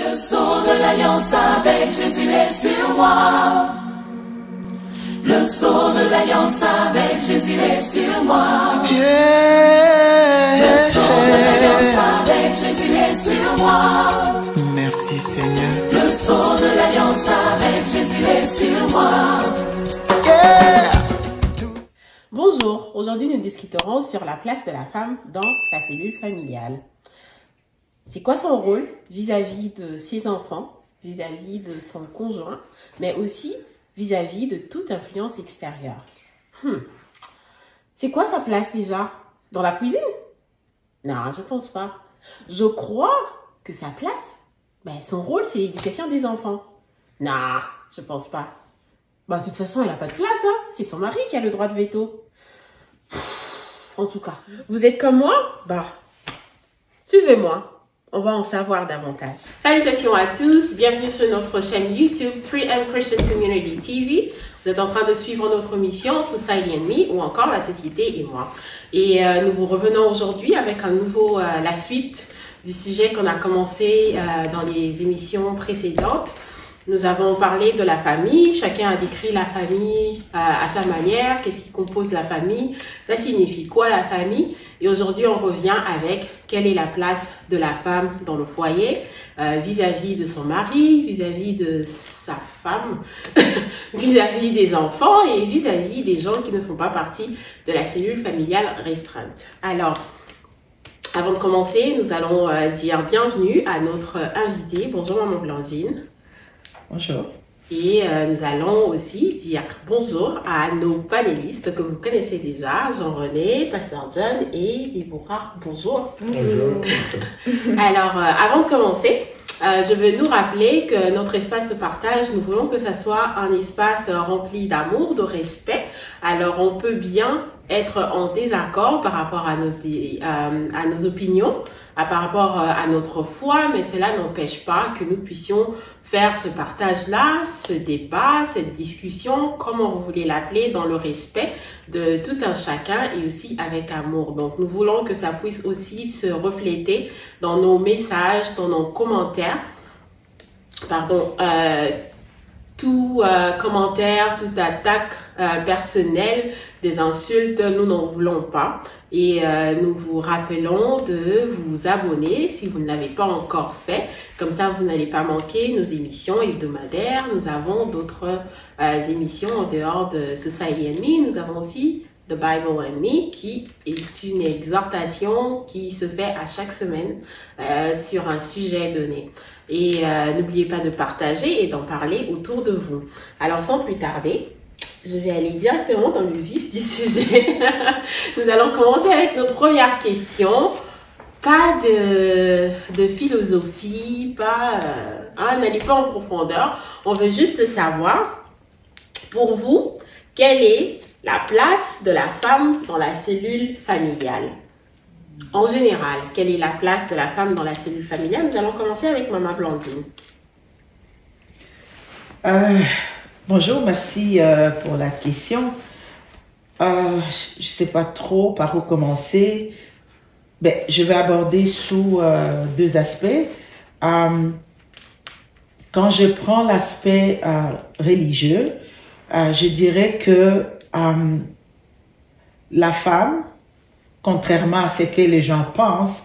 Le sceau de l'alliance avec Jésus est sur moi. Le sceau de l'alliance avec Jésus est sur moi. Le sceau de l'alliance avec Jésus est sur moi. Merci Seigneur. Le sceau de l'alliance avec Jésus est sur moi. Bonjour, aujourd'hui nous discuterons sur la place de la femme dans la cellule familiale. C'est quoi son rôle vis-à-vis de ses enfants, vis-à-vis de son conjoint, mais aussi vis-à-vis de toute influence extérieure. C'est quoi sa place déjà? Dans la cuisine? Non, je pense pas. Je crois que sa place, son rôle, c'est l'éducation des enfants. Non, je pense pas. De toute façon, elle n'a pas de place, hein. C'est son mari qui a le droit de veto. En tout cas, vous êtes comme moi? Suivez-moi. On va en savoir davantage. Salutations à tous, bienvenue sur notre chaîne YouTube 3M Christian Community TV. Vous êtes en train de suivre notre mission Society and Me ou encore La Société et moi. Et nous vous revenons aujourd'hui avec un nouveau, la suite du sujet qu'on a commencé dans les émissions précédentes. Nous avons parlé de la famille, chacun a décrit la famille à sa manière, qu'est-ce qui compose la famille, ça signifie quoi la famille. Et aujourd'hui, on revient avec quelle est la place de la femme dans le foyer, vis-à-vis de son mari, vis-à-vis de sa femme, vis-à-vis des enfants et vis-à-vis des gens qui ne font pas partie de la cellule familiale restreinte. Alors, avant de commencer, nous allons dire bienvenue à notre invitée. Bonjour Maman Blandine. Bonjour. Et nous allons aussi dire bonjour à nos panélistes que vous connaissez déjà, Jean-René, Pasteur John et Déborah. Bonjour. Bonjour. Alors, avant de commencer, je veux nous rappeler que notre espace de partage, nous voulons que ça soit un espace rempli d'amour, de respect. Alors, on peut bien être en désaccord par rapport à nos opinions, par rapport à notre foi, mais cela n'empêche pas que nous puissions faire ce partage-là, ce débat, cette discussion, comment vous voulez l'appeler, dans le respect de tout un chacun et aussi avec amour. Donc, nous voulons que ça puisse aussi se refléter dans nos messages, dans nos commentaires. Tout commentaire, toute attaque personnelle, des insultes, nous n'en voulons pas. Et nous vous rappelons de vous abonner si vous ne l'avez pas encore fait. Comme ça, vous n'allez pas manquer nos émissions hebdomadaires. Nous avons d'autres émissions en dehors de Society and Me. Nous avons aussi The Bible and Me, qui est une exhortation qui se fait à chaque semaine sur un sujet donné. Et n'oubliez pas de partager et d'en parler autour de vous. Alors, sans plus tarder, je vais aller directement dans le vif du sujet. Nous allons commencer avec notre première question. Pas de philosophie, n'allez pas en profondeur. On veut juste savoir, pour vous, quelle est la place de la femme dans la cellule familiale? En général, quelle est la place de la femme dans la cellule familiale? Nous allons commencer avec Maman Blandine. Bonjour, merci pour la question. Je ne sais pas trop par où commencer. Je vais aborder sous deux aspects. Quand je prends l'aspect religieux, je dirais que la femme, contrairement à ce que les gens pensent,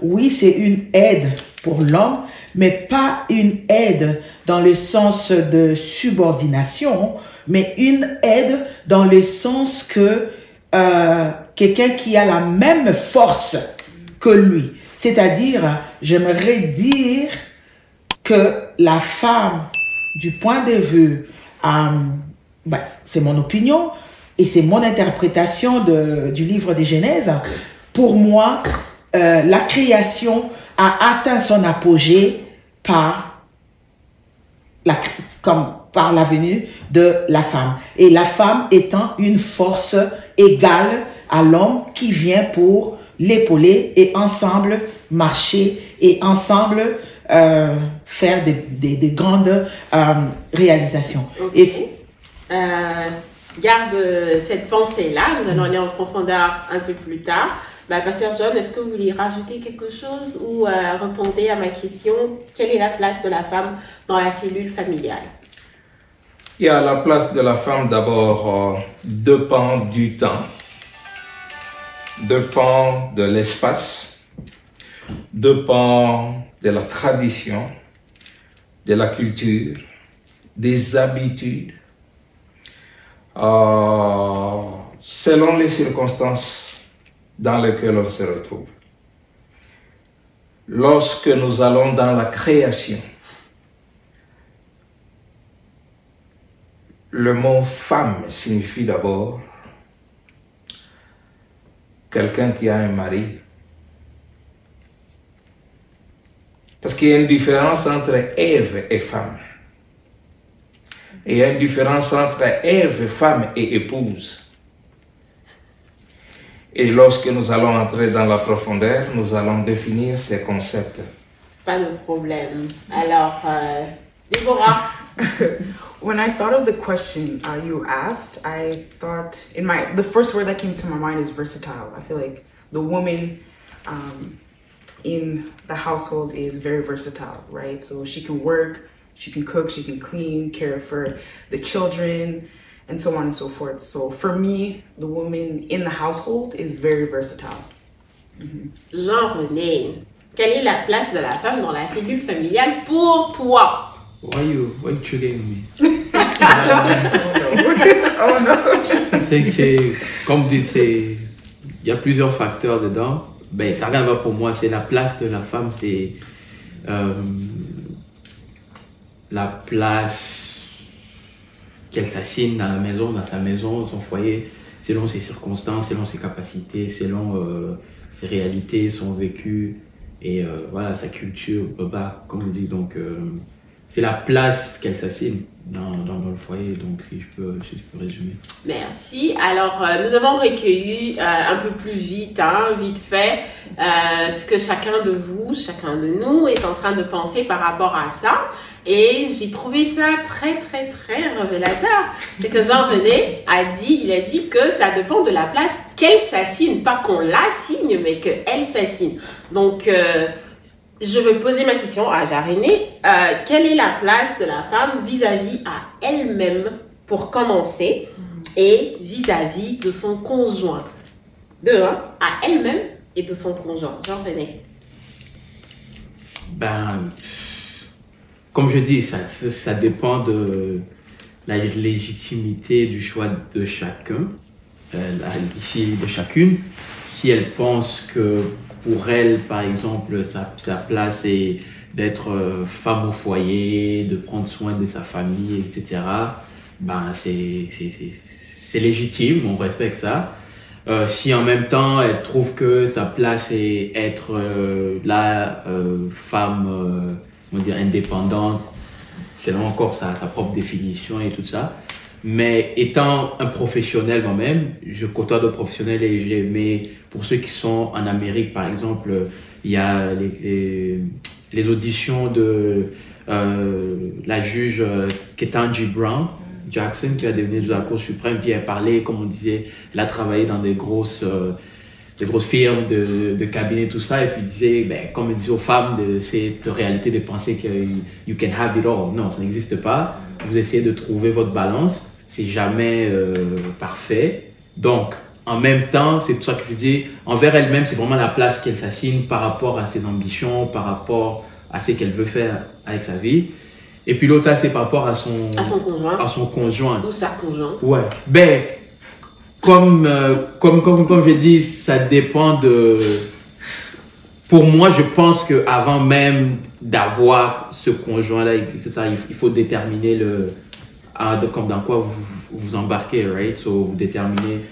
oui, c'est une aide pour l'homme, mais pas une aide dans le sens de subordination, mais une aide dans le sens que quelqu'un qui a la même force que lui. C'est-à-dire, j'aimerais dire que la femme, du point de vue, c'est mon opinion, et c'est mon interprétation du livre des Genèse. Pour moi, la création a atteint son apogée par la venue de la femme. Et la femme étant une force égale à l'homme qui vient pour l'épauler et ensemble marcher et ensemble faire des grandes réalisations. Okay. Garde cette pensée-là, nous allons aller en profondeur un peu plus tard. Pasteur John, est-ce que vous voulez rajouter quelque chose ou répondre à ma question? Quelle est la place de la femme dans la cellule familiale? Il y a la place de la femme d'abord dépend du temps, dépend de l'espace, dépend de la tradition, de la culture, des habitudes, selon les circonstances dans lesquelles on se retrouve. Lorsque nous allons dans la création, le mot femme signifie d'abord quelqu'un qui a un mari. Parce qu'il y a une différence entre Ève et femme. Et il y a une différence entre Ève, femme et épouse. Et lorsque nous allons entrer dans la profondeur, nous allons définir ces concepts. Pas de problème. Alors, Deborah. When I thought of the question you asked, I thought the first word that came to my mind is versatile. I feel like the woman in the household is very versatile, right? So she can work, she can cook, she can clean, care for the children, and so on and so forth. So for me, the woman in the household is very versatile. Jean-René, quelle est la place de la femme dans la cellule familiale pour toi? Why you triggering me? Oh no. C'est comme dit, il y a plusieurs facteurs dedans. Ben, ça rien va pour moi, c'est la place de la femme, c'est la place qu'elle s'assigne dans la maison, dans sa maison, son foyer, selon ses circonstances, selon ses capacités, selon ses réalités, son vécu et voilà, sa culture, comme on dit. Donc, c'est la place qu'elle s'assigne dans le foyer, donc si je peux résumer. Merci. Alors, nous avons recueilli un peu plus vite, vite fait, ce que chacun de vous, chacun de nous est en train de penser par rapport à ça. Et j'ai trouvé ça très, très, très révélateur. C'est que Jean-René il a dit que ça dépend de la place qu'elle s'assigne. Pas qu'on l'assigne, mais qu'elle s'assigne. Donc, je vais poser ma question à Jean-René. Quelle est la place de la femme vis-à-vis à elle-même pour commencer et vis-à-vis de son conjoint? À elle-même et de son conjoint. Jean-René. Comme je dis, ça dépend de la légitimité du choix de chacun, ici de chacune. Si elle pense que pour elle, par exemple, sa place est d'être femme au foyer, de prendre soin de sa famille, etc., c'est légitime, on respecte ça. Si en même temps, elle trouve que sa place est être femme on va dire indépendante, selon encore sa propre définition et tout ça. Mais étant un professionnel moi-même, je côtoie d'autres professionnels mais pour ceux qui sont en Amérique, par exemple, il y a les auditions de la juge Ketanji Brown Jackson, qui a devenu de la Cour suprême, puis elle parlait, comme on disait, elle a travaillé dans des grosses firmes de cabinet, tout ça, et puis disait, comme il disait aux femmes, de cette réalité de penser que you can have it all. Non, ça n'existe pas. Vous essayez de trouver votre balance. C'est jamais parfait. Donc, en même temps, c'est pour ça que je dis, envers elle-même, c'est vraiment la place qu'elle s'assigne par rapport à ses ambitions, par rapport à ce qu'elle veut faire avec sa vie. Et puis l'autre, c'est par rapport à son conjoint. Ou sa conjointe. Ouais. Comme je dis, ça dépend de... Pour moi, je pense qu'avant même d'avoir ce conjoint-là, il faut déterminer comme dans quoi vous embarquez, right? So, vous déterminez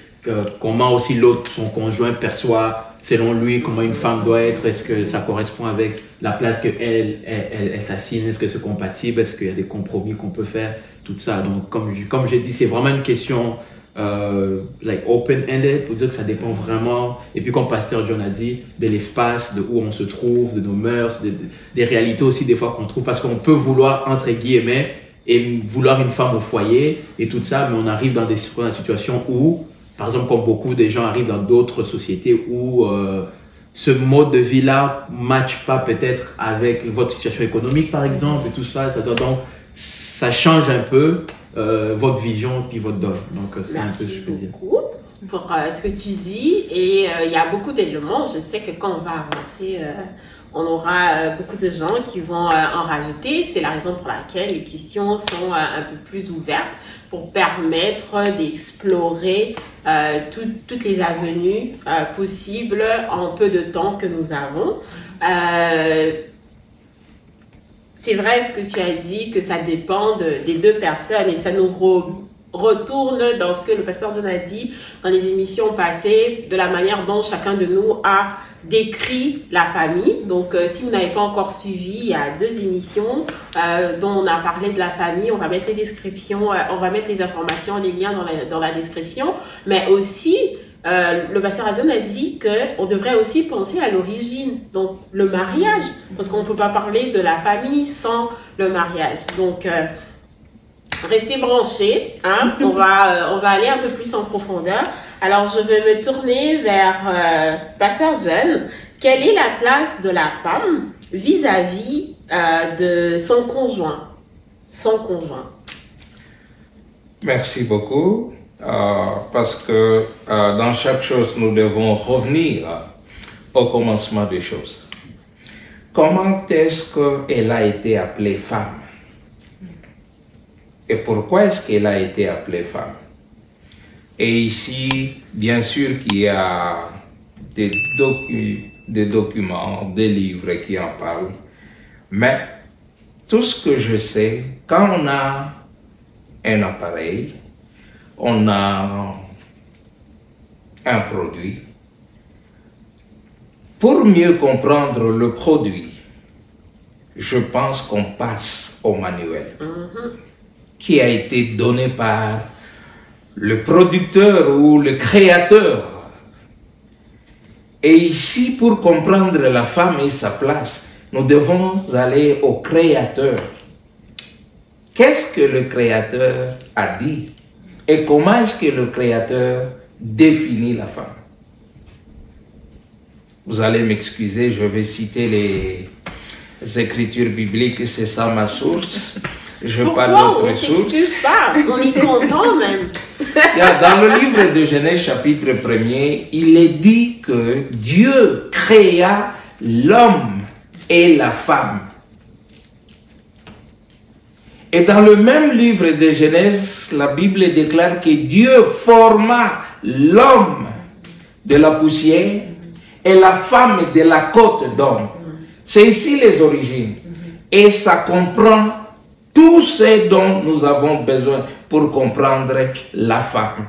comment aussi l'autre, son conjoint, perçoit, selon lui, comment une femme doit être. Est-ce que ça correspond avec la place qu'elle s'assigne? Est-ce que c'est compatible? Est-ce qu'il y a des compromis qu'on peut faire? Tout ça. Donc, comme j'ai dit, c'est vraiment une question open-ended, pour dire que ça dépend vraiment, et puis comme Pasteur John a dit, de l'espace, de où on se trouve, de nos mœurs, des réalités aussi des fois qu'on trouve, parce qu'on peut vouloir, entre guillemets, et vouloir une femme au foyer et tout ça, mais on arrive dans des situations où par exemple, comme beaucoup de gens arrivent dans d'autres sociétés où ce mode de vie-là ne matche pas peut-être avec votre situation économique, par exemple, et tout ça. Donc, ça change un peu votre vision puis votre donne. Donc, c'est un peu ce que je peux dire. Merci beaucoup pour ce que tu dis. Et il y a beaucoup d'éléments. Je sais que quand on va avancer, on aura beaucoup de gens qui vont en rajouter. C'est la raison pour laquelle les questions sont un peu plus ouvertes pour permettre d'explorer toutes les avenues possibles en peu de temps que nous avons. C'est vrai ce que tu as dit, que ça dépend des deux personnes et ça nous retourne dans ce que le pasteur John a dit dans les émissions passées, de la manière dont chacun de nous a décrit la famille. Donc, si vous n'avez pas encore suivi, il y a 2 émissions dont on a parlé de la famille. On va mettre les descriptions, on va mettre les informations, les liens dans la description. Mais aussi, le pasteur John a dit qu'on devrait aussi penser à l'origine, donc le mariage, parce qu'on ne peut pas parler de la famille sans le mariage. Donc, restez branchés, hein? On va aller un peu plus en profondeur. Alors, je vais me tourner vers Pasteur John. Quelle est la place de la femme vis-à-vis de son conjoint? Merci beaucoup, parce que dans chaque chose, nous devons revenir au commencement des choses. Comment est-ce qu'elle a été appelée femme? Et pourquoi est-ce qu'elle a été appelée femme? Et ici, bien sûr qu'il y a des documents, des livres qui en parlent. Mais tout ce que je sais, quand on a un appareil, on a un produit, pour mieux comprendre le produit, je pense qu'on passe au manuel. Qui a été donné par le producteur ou le créateur. Et ici, pour comprendre la femme et sa place, nous devons aller au créateur. Qu'est-ce que le créateur a dit? Et comment est-ce que le créateur définit la femme? Vous allez m'excuser, je vais citer les écritures bibliques, c'est ça ma source. Je parle d'autres sources. On ne s'excuse pas, on est content même. Dans le livre de Genèse chapitre 1er, il est dit que Dieu créa l'homme et la femme. Et dans le même livre de Genèse, la Bible déclare que Dieu forma l'homme de la poussière et la femme de la côte d'homme. C'est ici les origines. Et ça comprend tout ce dont nous avons besoin pour comprendre la femme.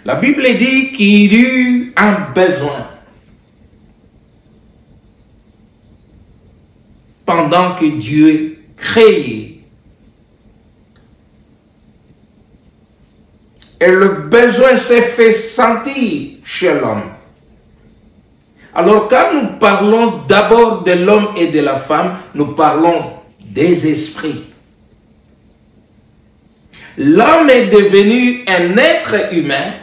La Bible dit qu'il eut un besoin pendant que Dieu créait. Et le besoin s'est fait sentir chez l'homme. Alors quand nous parlons d'abord de l'homme et de la femme, nous parlons des esprits. L'homme est devenu un être humain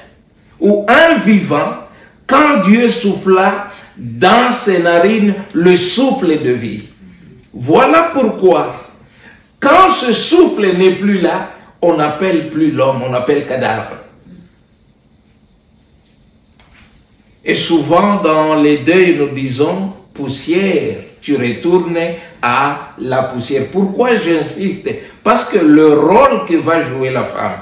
ou un vivant quand Dieu souffla dans ses narines le souffle de vie. Voilà pourquoi, quand ce souffle n'est plus là, on n'appelle plus l'homme, on appelle cadavre. Et souvent dans les deuils, nous disons poussière, tu retournes à la poussière. Pourquoi j'insiste? Parce que le rôle que va jouer la femme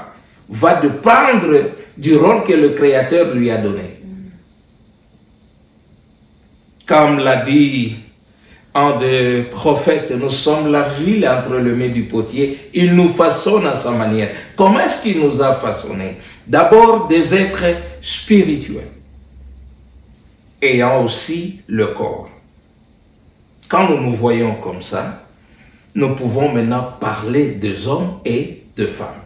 va dépendre du rôle que le Créateur lui a donné. Comme l'a dit un des prophètes, nous sommes l'argile entre les mains du potier, il nous façonne à sa manière. Comment est-ce qu'il nous a façonnés? D'abord des êtres spirituels, ayant aussi le corps. Quand nous nous voyons comme ça, nous pouvons maintenant parler des hommes et des femmes.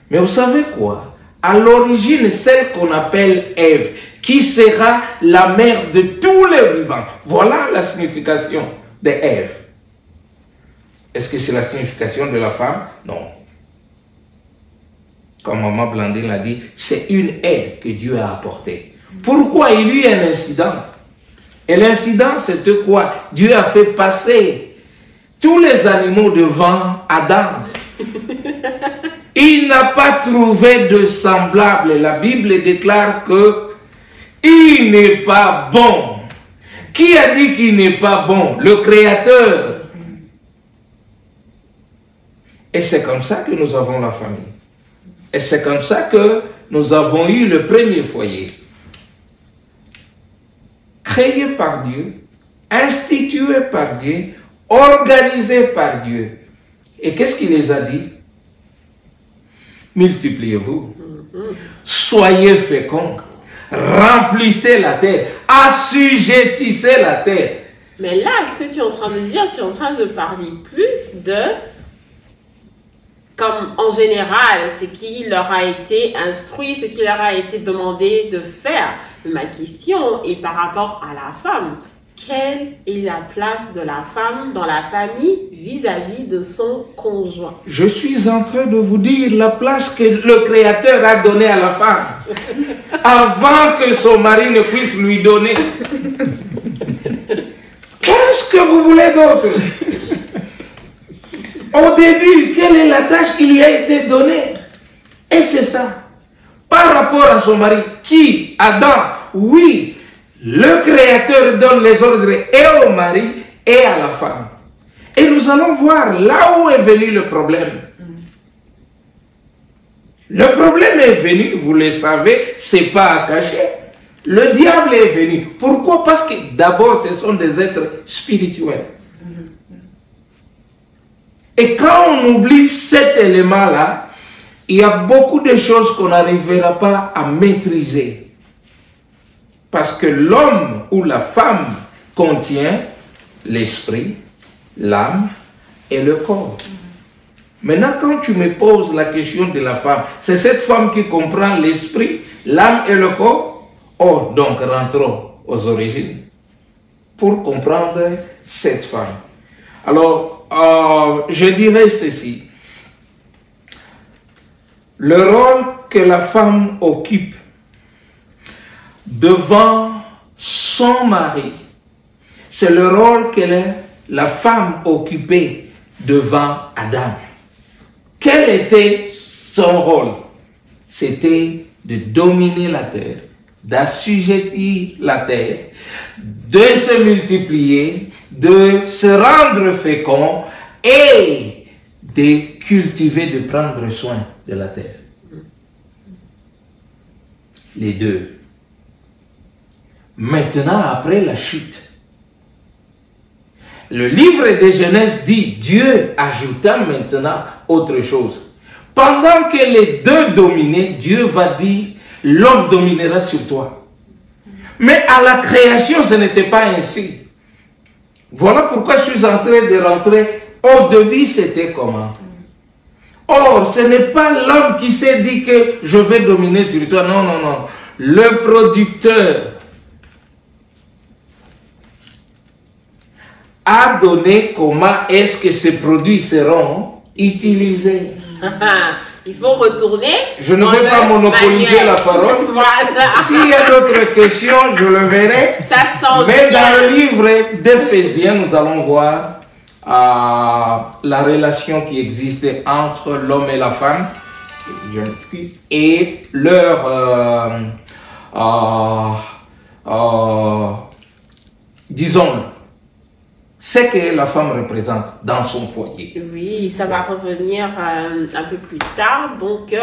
Mais vous savez quoi? À l'origine, celle qu'on appelle Ève, qui sera la mère de tous les vivants. Voilà la signification de Ève. Est-ce que c'est la signification de la femme? Non. comme Maman Blandine l'a dit, c'est une aide que Dieu a apportée. Pourquoi il y a eu un incident? Et l'incident, c'était quoi? Dieu a fait passer tous les animaux devant Adam. Il n'a pas trouvé de semblable. La Bible déclare que il n'est pas bon. Qui a dit qu'il n'est pas bon? Le Créateur. Et c'est comme ça que nous avons la famille. Et c'est comme ça que nous avons eu le premier foyer. Créé par Dieu, institué par Dieu, organisé par Dieu. Et qu'est-ce qu'il les a dit? Multipliez-vous, soyez féconds, remplissez la terre, assujettissez la terre. Mais là, ce que tu es en train de dire, tu es en train de parler plus de, comme en général, ce qui leur a été instruit, ce qui leur a été demandé de faire. Ma question est par rapport à la femme. Quelle est la place de la femme dans la famille vis-à-vis de son conjoint? Je suis en train de vous dire la place que le Créateur a donnée à la femme avant que son mari ne puisse lui donner. Qu'est-ce que vous voulez d'autre? Au début, quelle est la tâche qui lui a été donnée? Et c'est ça. Par rapport à son mari, qui? Adam, oui. Le Créateur donne les ordres et au mari et à la femme. Et nous allons voir là où est venu le problème. Le problème est venu, vous le savez, c'est pas à cacher. Le diable est venu. Pourquoi? Parce que d'abord, ce sont des êtres spirituels. Et quand on oublie cet élément-là, il y a beaucoup de choses qu'on n'arrivera pas à maîtriser. Parce que l'homme ou la femme contient l'esprit, l'âme et le corps. Maintenant, quand tu me poses la question de la femme, c'est cette femme qui comprend l'esprit, l'âme et le corps? Oh, donc rentrons aux origines pour comprendre cette femme. Alors, je dirais ceci. Le rôle que la femme occupe devant son mari, c'est le rôle que la femme occupait devant Adam. Quel était son rôle? C'était de dominer la terre, d'assujettir la terre, de se multiplier, de se rendre fécond et de cultiver, de prendre soin de la terre. Les deux. Maintenant, après la chute, le livre de Genèse dit, Dieu ajouta maintenant autre chose. Pendant que les deux dominaient, Dieu va dire, l'homme dominera sur toi. Mais à la création, ce n'était pas ainsi. Voilà pourquoi je suis en train de rentrer. Au début, c'était comment? Or, ce n'est pas l'homme qui s'est dit que je vais dominer sur toi. Non, non, non. Le producteur a donné comment est-ce que ces produits seront utilisés. Il faut retourner. Je ne vais pas monopoliser la parole. Voilà. S'il y a d'autres questions, je le verrai. Ça sent Mais bien. dans le livre d'Éphésiens, nous allons voir la relation qui existe entre l'homme et la femme. Je m'excuse. Et leur, disons, ce que la femme représente dans son foyer. Oui, ça va revenir un peu plus tard. Donc,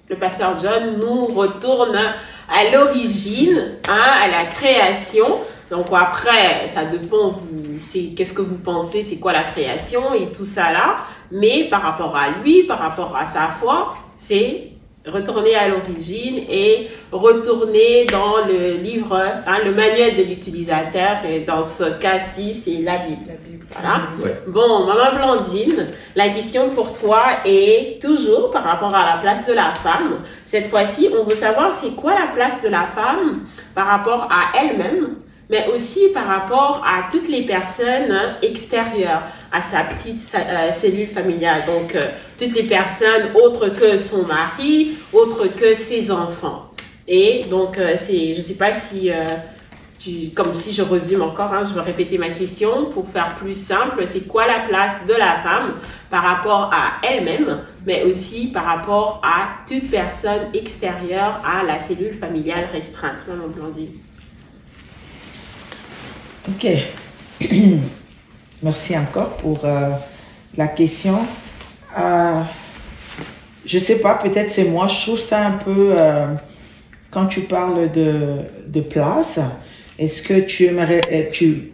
le pasteur John nous retourne à l'origine, à la création. Donc après, ça dépend, qu'est-ce que vous pensez, c'est quoi la création et tout ça là. Mais par rapport à lui, par rapport à sa foi, c'est retourner à l'origine et retourner dans le livre, le manuel de l'utilisateur. Et dans ce cas-ci, c'est la Bible. Voilà. Ouais. Bon, Maman Blandine, la question pour toi est toujours par rapport à la place de la femme. Cette fois-ci, on veut savoir c'est quoi la place de la femme par rapport à elle-même mais aussi par rapport à toutes les personnes extérieures à sa petite cellule familiale. Donc, toutes les personnes autres que son mari, autres que ses enfants. Et donc, je sais pas si, comme si je résume encore, hein, je vais répéter ma question pour faire plus simple. C'est quoi la place de la femme par rapport à elle-même, mais aussi par rapport à toute personne extérieure à la cellule familiale restreinte, Maman Blandine? Ok. Merci encore pour la question. Je sais pas, peut-être c'est moi, je trouve ça un peu, quand tu parles de place, est-ce que tu aimerais, tu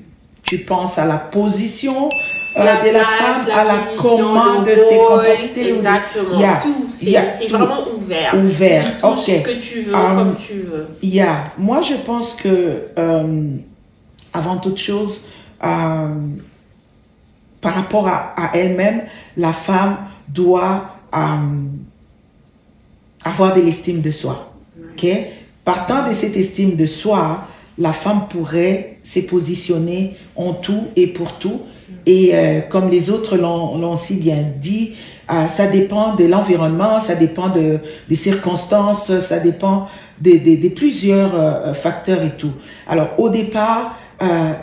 penses à la position de la femme, à la comment de se comporter? Exactement, tout, c'est vraiment ouvert. Ouvert, tu touches ce que tu veux, comme tu veux. Moi je pense que, avant toute chose, par rapport à elle-même, la femme doit avoir de l'estime de soi. Okay? Partant de cette estime de soi, la femme pourrait se positionner en tout et pour tout. Et comme les autres l'ont si bien dit, ça dépend de l'environnement, ça dépend des circonstances, ça dépend de plusieurs facteurs et tout. Alors au départ,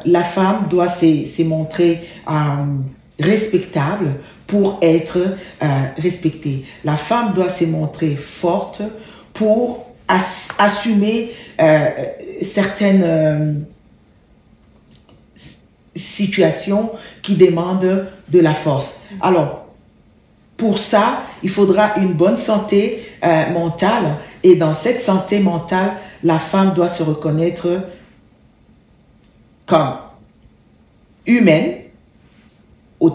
la femme doit se montrer respectable pour être respectée. La femme doit se montrer forte pour assumer certaines situations qui demandent de la force. Alors, pour ça, il faudra une bonne santé mentale. Et dans cette santé mentale, la femme doit se reconnaître comme humaine, au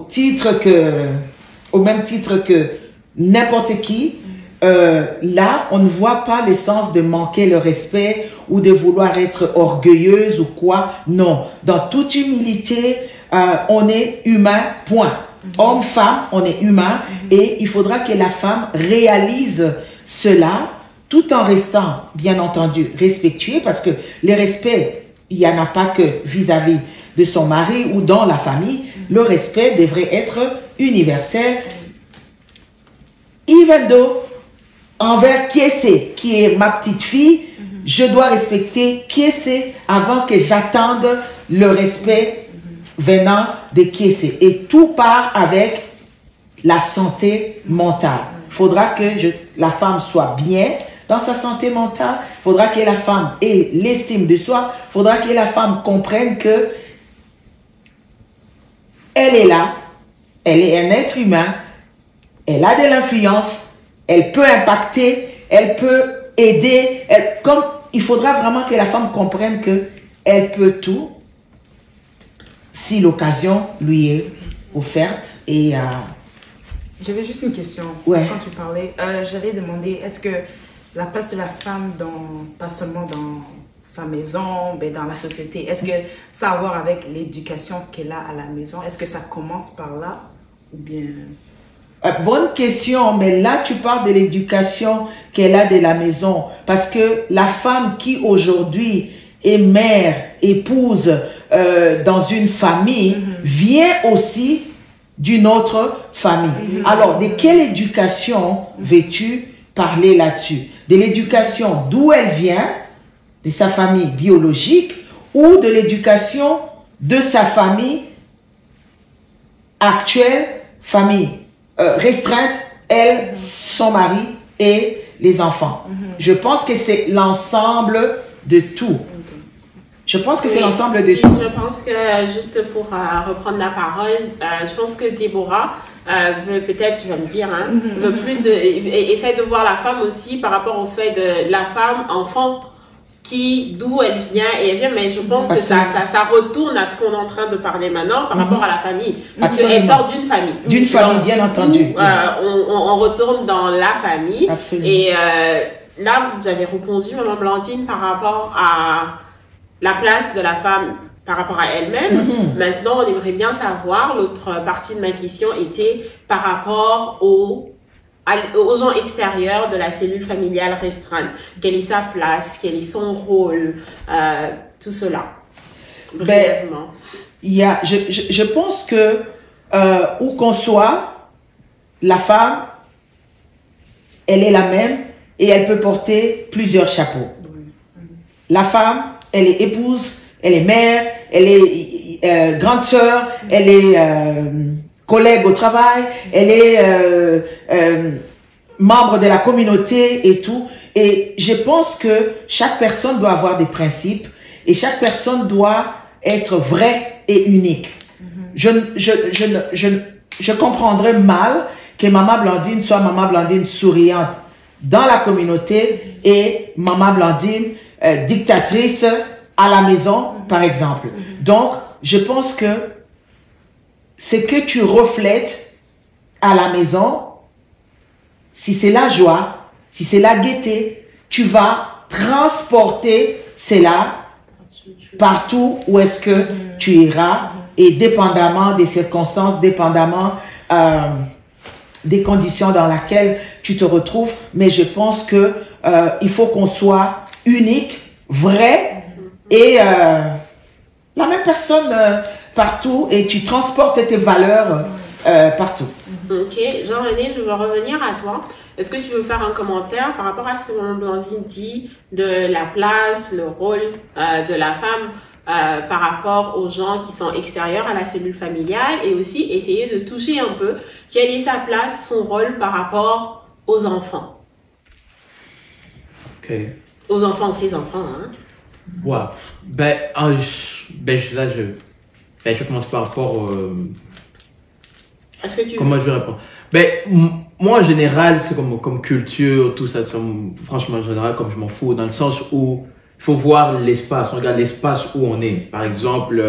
même titre que n'importe qui. Là, on ne voit pas le sens de manquer le respect ou de vouloir être orgueilleuse ou quoi. Non, dans toute humilité, on est humain, point. Homme, femme, on est humain et il faudra que la femme réalise cela tout en restant, bien entendu, respectueux, parce que le respect, il n'y en a pas que vis-à-vis de son mari ou dans la famille. Le respect devrait être universel. Even though, envers qui est ma petite fille, je dois respecter qui c'est avant que j'attende le respect venant de qui c'est. Et tout part avec la santé mentale. Il faudra que la femme soit bien dans sa santé mentale. Il faudra que la femme ait l'estime de soi. Il faudra que la femme comprenne que elle est là. Elle est un être humain. Elle a de l'influence. Elle peut impacter, elle peut aider. Il faudra vraiment que la femme comprenne qu'elle peut tout si l'occasion lui est offerte. Et j'avais juste une question. Ouais. Quand tu parlais, j'avais demandé, est-ce que la place de la femme, pas seulement dans sa maison, mais dans la société, est-ce que ça a à voir avec l'éducation qu'elle a à la maison? Est-ce que ça commence par là ou bien... Bonne question, mais là tu parles de l'éducation qu'elle a de la maison, parce que la femme qui aujourd'hui est mère, épouse dans une famille, vient aussi d'une autre famille. Alors, de quelle éducation veux-tu parler là-dessus? De l'éducation d'où elle vient, de sa famille biologique, ou de l'éducation de sa famille actuelle, famille restreinte, elle, son mari et les enfants. Je pense que c'est l'ensemble de tout. Je pense que c'est l'ensemble de tout. Je pense que, juste pour reprendre la parole, je pense que Déborah veut peut-être, tu vas me dire, veut plus essaie de voir la femme aussi par rapport au fait de la femme enfant, d'où elle vient, mais je pense que ça retourne à ce qu'on est en train de parler maintenant par rapport à la famille. Elle sort d'une famille. D'une famille, bien entendu. On retourne dans la famille. Absolument. Et là, vous avez répondu, Maman Blandine, par rapport à la place de la femme par rapport à elle-même. Maintenant, on aimerait bien savoir, l'autre partie de ma question était par rapport aux gens extérieurs de la cellule familiale restreinte. Quelle est sa place? Quel est son rôle? Tout cela. Brièvement. Je pense que où qu'on soit, la femme, elle est la même et elle peut porter plusieurs chapeaux. La femme, elle est épouse, elle est mère, elle est grande sœur, elle est collègue au travail, elle est membre de la communauté et tout. Et je pense que chaque personne doit avoir des principes et chaque personne doit être vraie et unique. Je comprendrais mal que Maman Blandine soit Maman Blandine souriante dans la communauté et Maman Blandine dictatrice à la maison, par exemple. Donc, je pense que ce que tu reflètes à la maison, si c'est la joie, si c'est la gaieté, tu vas transporter cela partout où est-ce que tu iras et dépendamment des circonstances, dépendamment des conditions dans lesquelles tu te retrouves. Mais je pense que il faut qu'on soit unique, vrai et la même personne partout et tu transportes tes valeurs partout. Ok, Jean-René, je veux revenir à toi. Est-ce que tu veux faire un commentaire par rapport à ce que Maman Blandine dit de la place, le rôle de la femme par rapport aux gens qui sont extérieurs à la cellule familiale et aussi essayer de toucher un peu quelle est sa place, son rôle par rapport aux enfants. Ok. Aux enfants, ses enfants, hein. Wow. Je commence par rapport. Est-ce que tu Comment je vais répondre? Moi, en général, c'est comme culture, tout ça, franchement, en général, comme je m'en fous, dans le sens où il faut voir l'espace. On regarde l'espace où on est. Par exemple,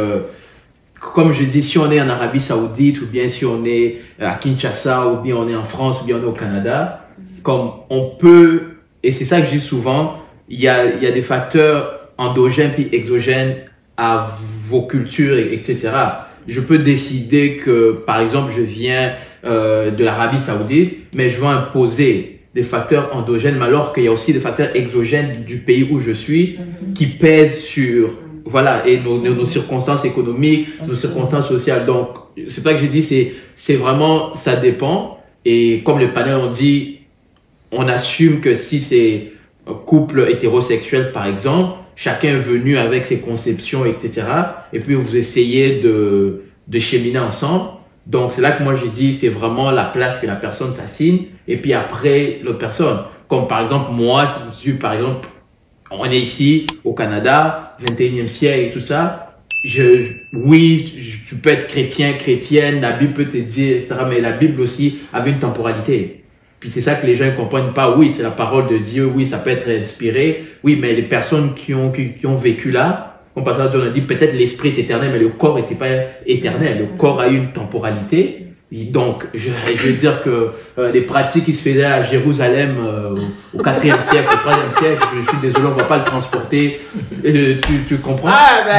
comme je dis, si on est en Arabie Saoudite, ou bien si on est à Kinshasa, ou bien on est en France, ou bien on est au Canada, comme on peut, et c'est ça que je dis souvent, il y a des facteurs endogènes puis exogènes à vos cultures, etc. Je peux décider que, par exemple, je viens de l'Arabie Saoudite, mais je vais imposer des facteurs endogènes, mais alors qu'il y a aussi des facteurs exogènes du pays où je suis qui pèsent sur, voilà, et nos circonstances économiques, nos circonstances sociales. Donc, c'est pas que j'ai dit, c'est vraiment, ça dépend. Et comme le panel on dit, on assume que si c'est un couple hétérosexuel, par exemple, chacun est venu avec ses conceptions, etc. Et puis, vous essayez de cheminer ensemble. Donc, c'est là que moi, j'ai dit, c'est vraiment la place que la personne s'assigne. Et puis après, l'autre personne. Comme par exemple, moi, par exemple, on est ici, au Canada, 21e siècle et tout ça. Oui, tu peux être chrétien, chrétienne, la Bible peut te dire, etc. Mais la Bible aussi avait une temporalité. Puis c'est ça que les gens ne comprennent pas. Oui, c'est la parole de Dieu. Oui, ça peut être inspiré. Oui, mais les personnes qui ont vécu là, comme par exemple, on a dit peut-être l'esprit est éternel, mais le corps n'était pas éternel. Le corps a eu une temporalité. Et donc, je veux dire que les pratiques qui se faisaient à Jérusalem au 4e siècle, au 3e siècle, je suis désolé, on ne va pas le transporter. Tu comprends?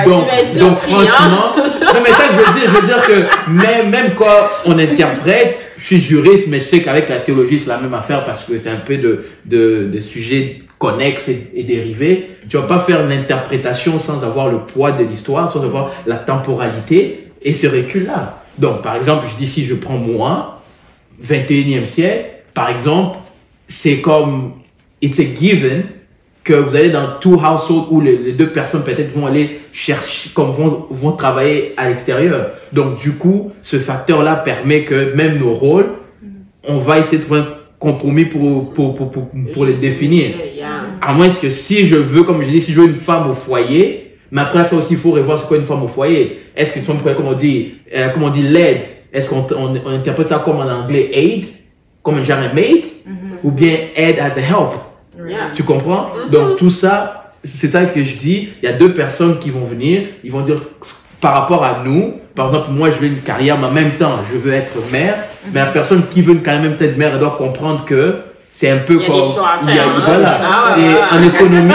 Donc franchement, non mais ça je veux dire que même quand on interprète, je suis juriste, mais je sais qu'avec la théologie c'est la même affaire parce que c'est un peu de sujets connexes et dérivés. Tu vas pas faire l'interprétation sans avoir le poids de l'histoire, sans avoir la temporalité et ce recul-là. Donc, par exemple, je dis si je prends moi, 21e siècle, par exemple, c'est comme, it's a given que vous allez dans two household où les deux personnes peut-être vont aller chercher, comme vont travailler à l'extérieur. Donc, du coup, ce facteur-là permet que même nos rôles, on va essayer de trouver un compromis pour les définir. À moins que si je veux, comme je dis, si je veux une femme au foyer, mais après ça aussi, il faut revoir ce qu'est une femme au foyer. Est-ce qu'ils sont, comme on dit l'aide? Est-ce qu'on interprète ça comme en anglais aid? Comme un genre de maid? Ou bien aid as a help? Tu comprends? Donc tout ça, c'est ça que je dis. Il y a deux personnes qui vont venir. Ils vont dire par rapport à nous. Par exemple, moi je veux une carrière, mais en même temps, je veux être mère. Mais la personne qui veut une carrière, même être mère, elle doit comprendre que c'est un peu comme... Et en économie...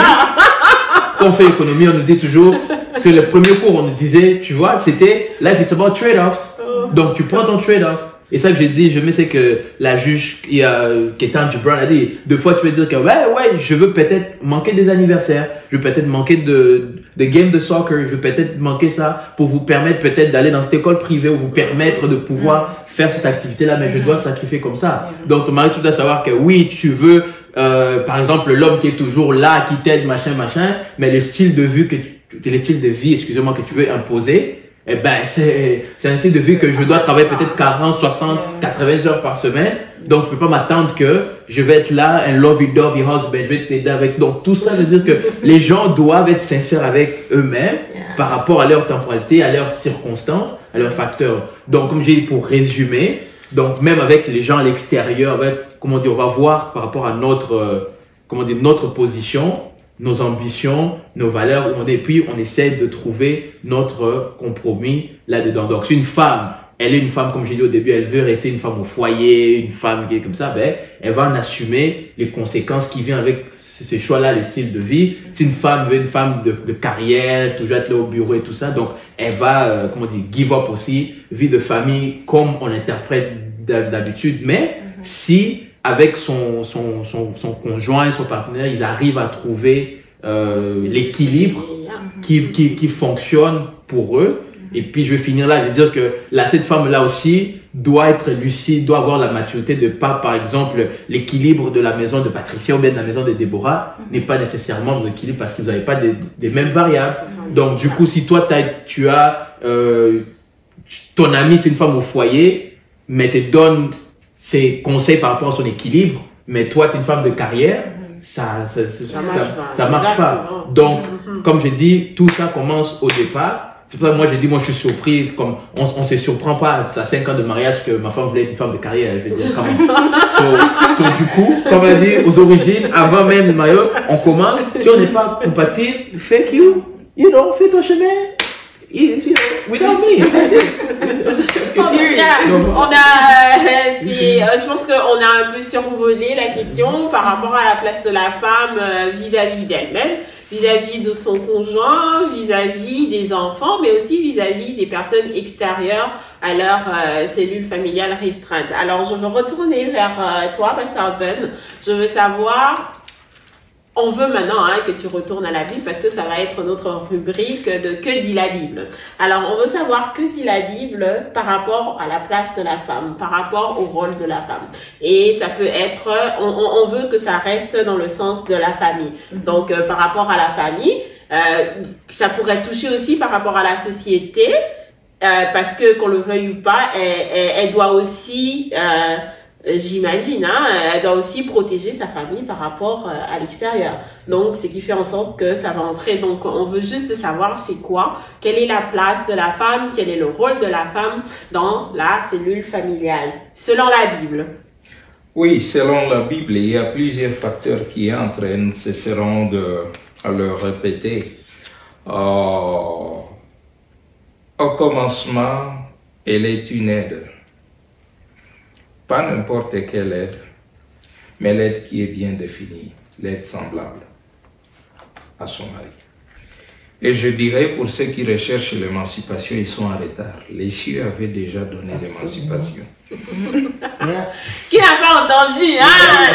Quand on fait économie, on nous dit toujours, parce que le premier cours, on nous disait, tu vois, c'était life it's about trade-offs. Donc, tu prends ton trade-off. Et ça que j'ai dit, je me sais que la juge qui était en Gibran a dit, 2 fois tu peux dire que ouais, je veux peut-être manquer des anniversaires, je veux peut-être manquer de games de soccer, je veux peut-être manquer ça pour vous permettre peut-être d'aller dans cette école privée ou vous permettre de pouvoir faire cette activité-là, mais je dois sacrifier comme ça. Donc ton mari, tu dois savoir que oui, tu veux, par exemple, l'homme qui est toujours là, qui t'aide, machin, mais le style de vie que tu veux imposer, eh ben, c'est un style de vie que je dois travailler peut-être 40, 60, 80 heures par semaine. Donc, je peux pas m'attendre que je vais être là, un lovey-dovey husband, je vais t'aider avec. Donc, tout ça veut dire que les gens doivent être sincères avec eux-mêmes par rapport à leur temporalité, à leurs circonstances, à leurs facteurs. Donc, comme j'ai dit, pour résumer, donc, même avec les gens à l'extérieur, on va voir par rapport à notre position, nos ambitions, nos valeurs, et puis on essaie de trouver notre compromis là-dedans. Donc, si une femme, elle est une femme, comme j'ai dit au début, elle veut rester une femme au foyer, une femme qui est comme ça, elle va en assumer les conséquences qui viennent avec ces choix-là, les styles de vie. Si une femme veut une femme de carrière, toujours être là au bureau et tout ça, donc elle va, give up aussi, vie de famille, comme on l'interprète d'habitude. Mais si avec son conjoint, son partenaire, ils arrivent à trouver l'équilibre qui fonctionne pour eux. Et puis je vais finir là, je vais dire que cette femme-là aussi doit être lucide, doit avoir la maturité de pas, par exemple, l'équilibre de la maison de Patricia ou bien de la maison de Déborah n'est pas nécessairement l'équilibre parce que vous n'avez pas des mêmes variables. Donc du coup, si toi tu as ton ami, c'est une femme au foyer, mais te donne ses conseils par rapport à son équilibre, mais toi, tu es une femme de carrière, ça marche pas. Donc, comme je dis, tout ça commence au départ. C'est pour ça que moi, j'ai dit, moi, je suis surpris, comme on se surprend pas à 5 ans de mariage que ma femme voulait être une femme de carrière. Je vais dire, comment. Du coup, comme on dit, aux origines, avant même le mariage, on commence. Si on n'est pas compatible, fake you fais ton chemin. Without me. Je pense qu'on a un peu survolé la question par rapport à la place de la femme vis-à-vis d'elle-même, vis-à-vis de son conjoint, vis-à-vis des enfants, mais aussi vis-à-vis des personnes extérieures à leur cellule familiale restreinte. Alors, je veux retourner vers toi, Pasteur John. Je veux savoir... On veut maintenant que tu retournes à la Bible parce que ça va être notre rubrique de que dit la Bible. Alors, on veut savoir que dit la Bible par rapport à la place de la femme, par rapport au rôle de la femme. Et ça peut être, on veut que ça reste dans le sens de la famille. Donc, par rapport à la famille, ça pourrait toucher aussi par rapport à la société, parce que qu'on le veuille ou pas, elle doit aussi... j'imagine, elle doit aussi protéger sa famille par rapport à l'extérieur. Donc, ce qui fait en sorte que ça va entrer. Donc, on veut juste savoir c'est quoi, quelle est la place de la femme, quel est le rôle de la femme dans la cellule familiale, selon la Bible. Oui, selon la Bible, il y a plusieurs facteurs qui entrent, nous cesserons à le répéter. Au commencement, elle est une aide. Pas n'importe quelle aide, mais l'aide qui est bien définie, l'aide semblable à son mari. Et je dirais pour ceux qui recherchent l'émancipation, ils sont en retard. Les cieux avaient déjà donné l'émancipation. Qui n'a pas entendu,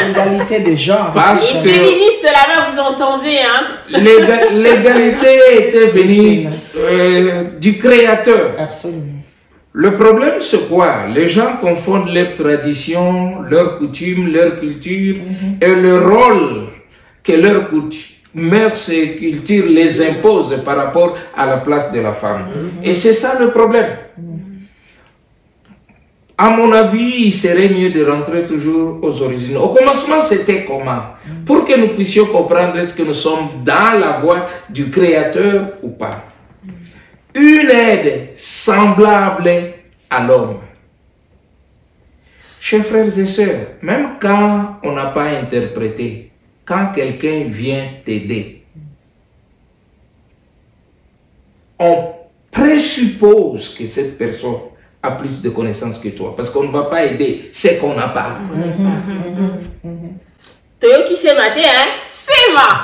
L'égalité des genres. Les féministes là-bas, vous entendez, L'égalité était venue du Créateur. Absolument. Le problème, c'est quoi? Les gens confondent leurs traditions, leurs coutumes, leur culture et le rôle que leurs mœurs et culture les imposent par rapport à la place de la femme. Et c'est ça le problème. À mon avis, il serait mieux de rentrer toujours aux origines. Au commencement, c'était comment? Pour que nous puissions comprendre est-ce que nous sommes dans la voie du Créateur ou pas. Une aide semblable à l'homme. Chers frères et sœurs, même quand on n'a pas interprété, quand quelqu'un vient t'aider, on présuppose que cette personne a plus de connaissances que toi, parce qu'on ne va pas aider ce qu'on n'a pas. Toyo qui s'est maté, c'est ma.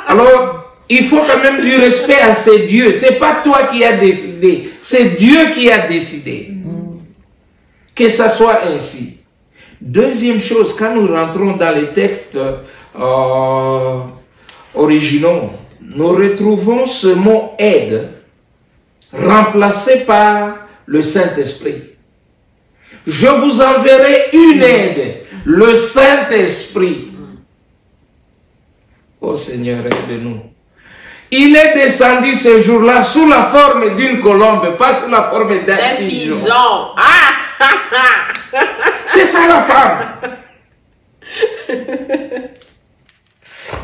Alors, il faut quand même du respect à ces dieux. C'est pas toi qui as décidé, c'est Dieu qui a décidé. que ça soit ainsi. Deuxième chose, quand nous rentrons dans les textes originaux, nous retrouvons ce mot aide remplacé par le Saint-Esprit. Je vous enverrai une aide, le Saint-Esprit. Oh Seigneur, aide-nous. Il est descendu ce jour-là sous la forme d'une colombe, pas sous la forme d'un pigeon. C'est ça la femme.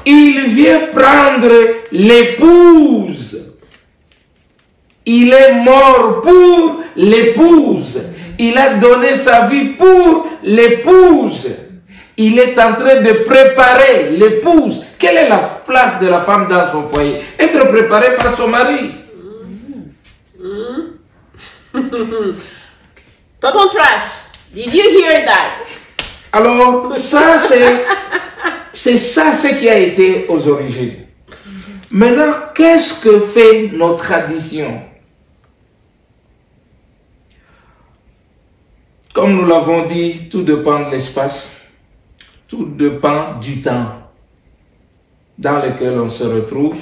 Il vient prendre l'épouse. Il est mort pour l'épouse. Il a donné sa vie pour l'épouse. Il est en train de préparer l'épouse. Quelle est la place de la femme dans son foyer? Être préparée par son mari. Tonton Trash, did you hear that? Alors, ça c'est ça ce qui a été aux origines. Maintenant, qu'est-ce que fait nos traditions? Comme nous l'avons dit, tout dépend de l'espace, tout dépend du temps dans lequel on se retrouve,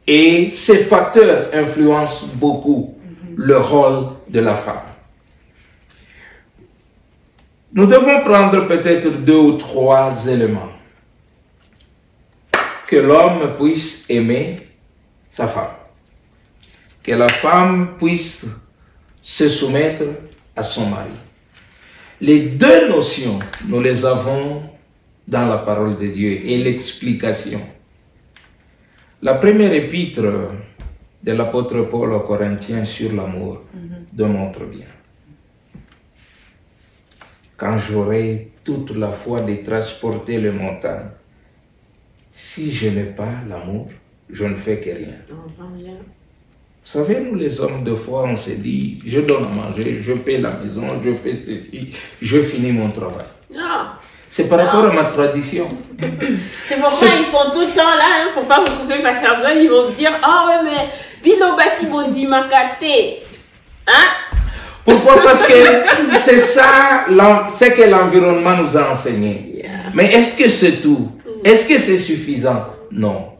et ces facteurs influencent beaucoup le rôle de la femme. Nous devons prendre peut-être 2 ou 3 éléments. Que l'homme puisse aimer sa femme. Que la femme puisse se soumettre à son mari. Les 2 notions, nous les avons dans la parole de Dieu et l'explication. La première épître de l'apôtre Paul aux Corinthiens sur l'amour démontre bien. Quand j'aurai toute la foi de transporter les montagnes, si je n'ai pas l'amour, je ne fais que rien. Vous savez, nous les hommes de foi, on se dit, je donne à manger, je paie la maison, je fais ceci, je finis mon travail. C'est par rapport à ma tradition. C'est pourquoi ils sont tout le temps là, pour pas vous couper ma sergent, ils vont dire, ah ouais, mais Bino Bassi vont dire makate. Hein? Pourquoi? Parce que c'est ça, ce que l'environnement nous a enseigné. Mais est-ce que c'est tout? Est-ce que c'est suffisant? Non.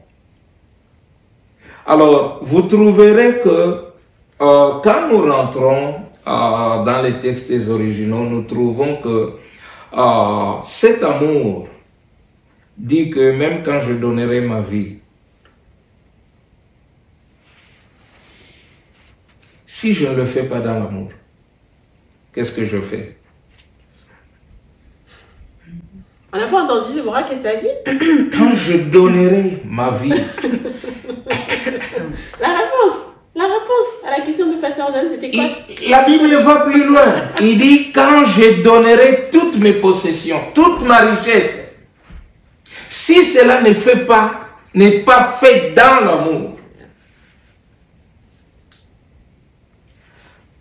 Alors, vous trouverez que quand nous rentrons dans les textes originaux, nous trouvons que cet amour dit que même quand je donnerai ma vie, si je ne le fais pas dans l'amour, qu'est-ce que je fais? On n'a pas entendu, Deborah, qu'est-ce que tu as dit? Quand je donnerai ma vie. La réponse à la question du pasteur Jeanne, c'était quoi? La Bible va plus loin. Il dit, quand je donnerai toutes mes possessions, toute ma richesse, si cela n'est pas fait dans l'amour,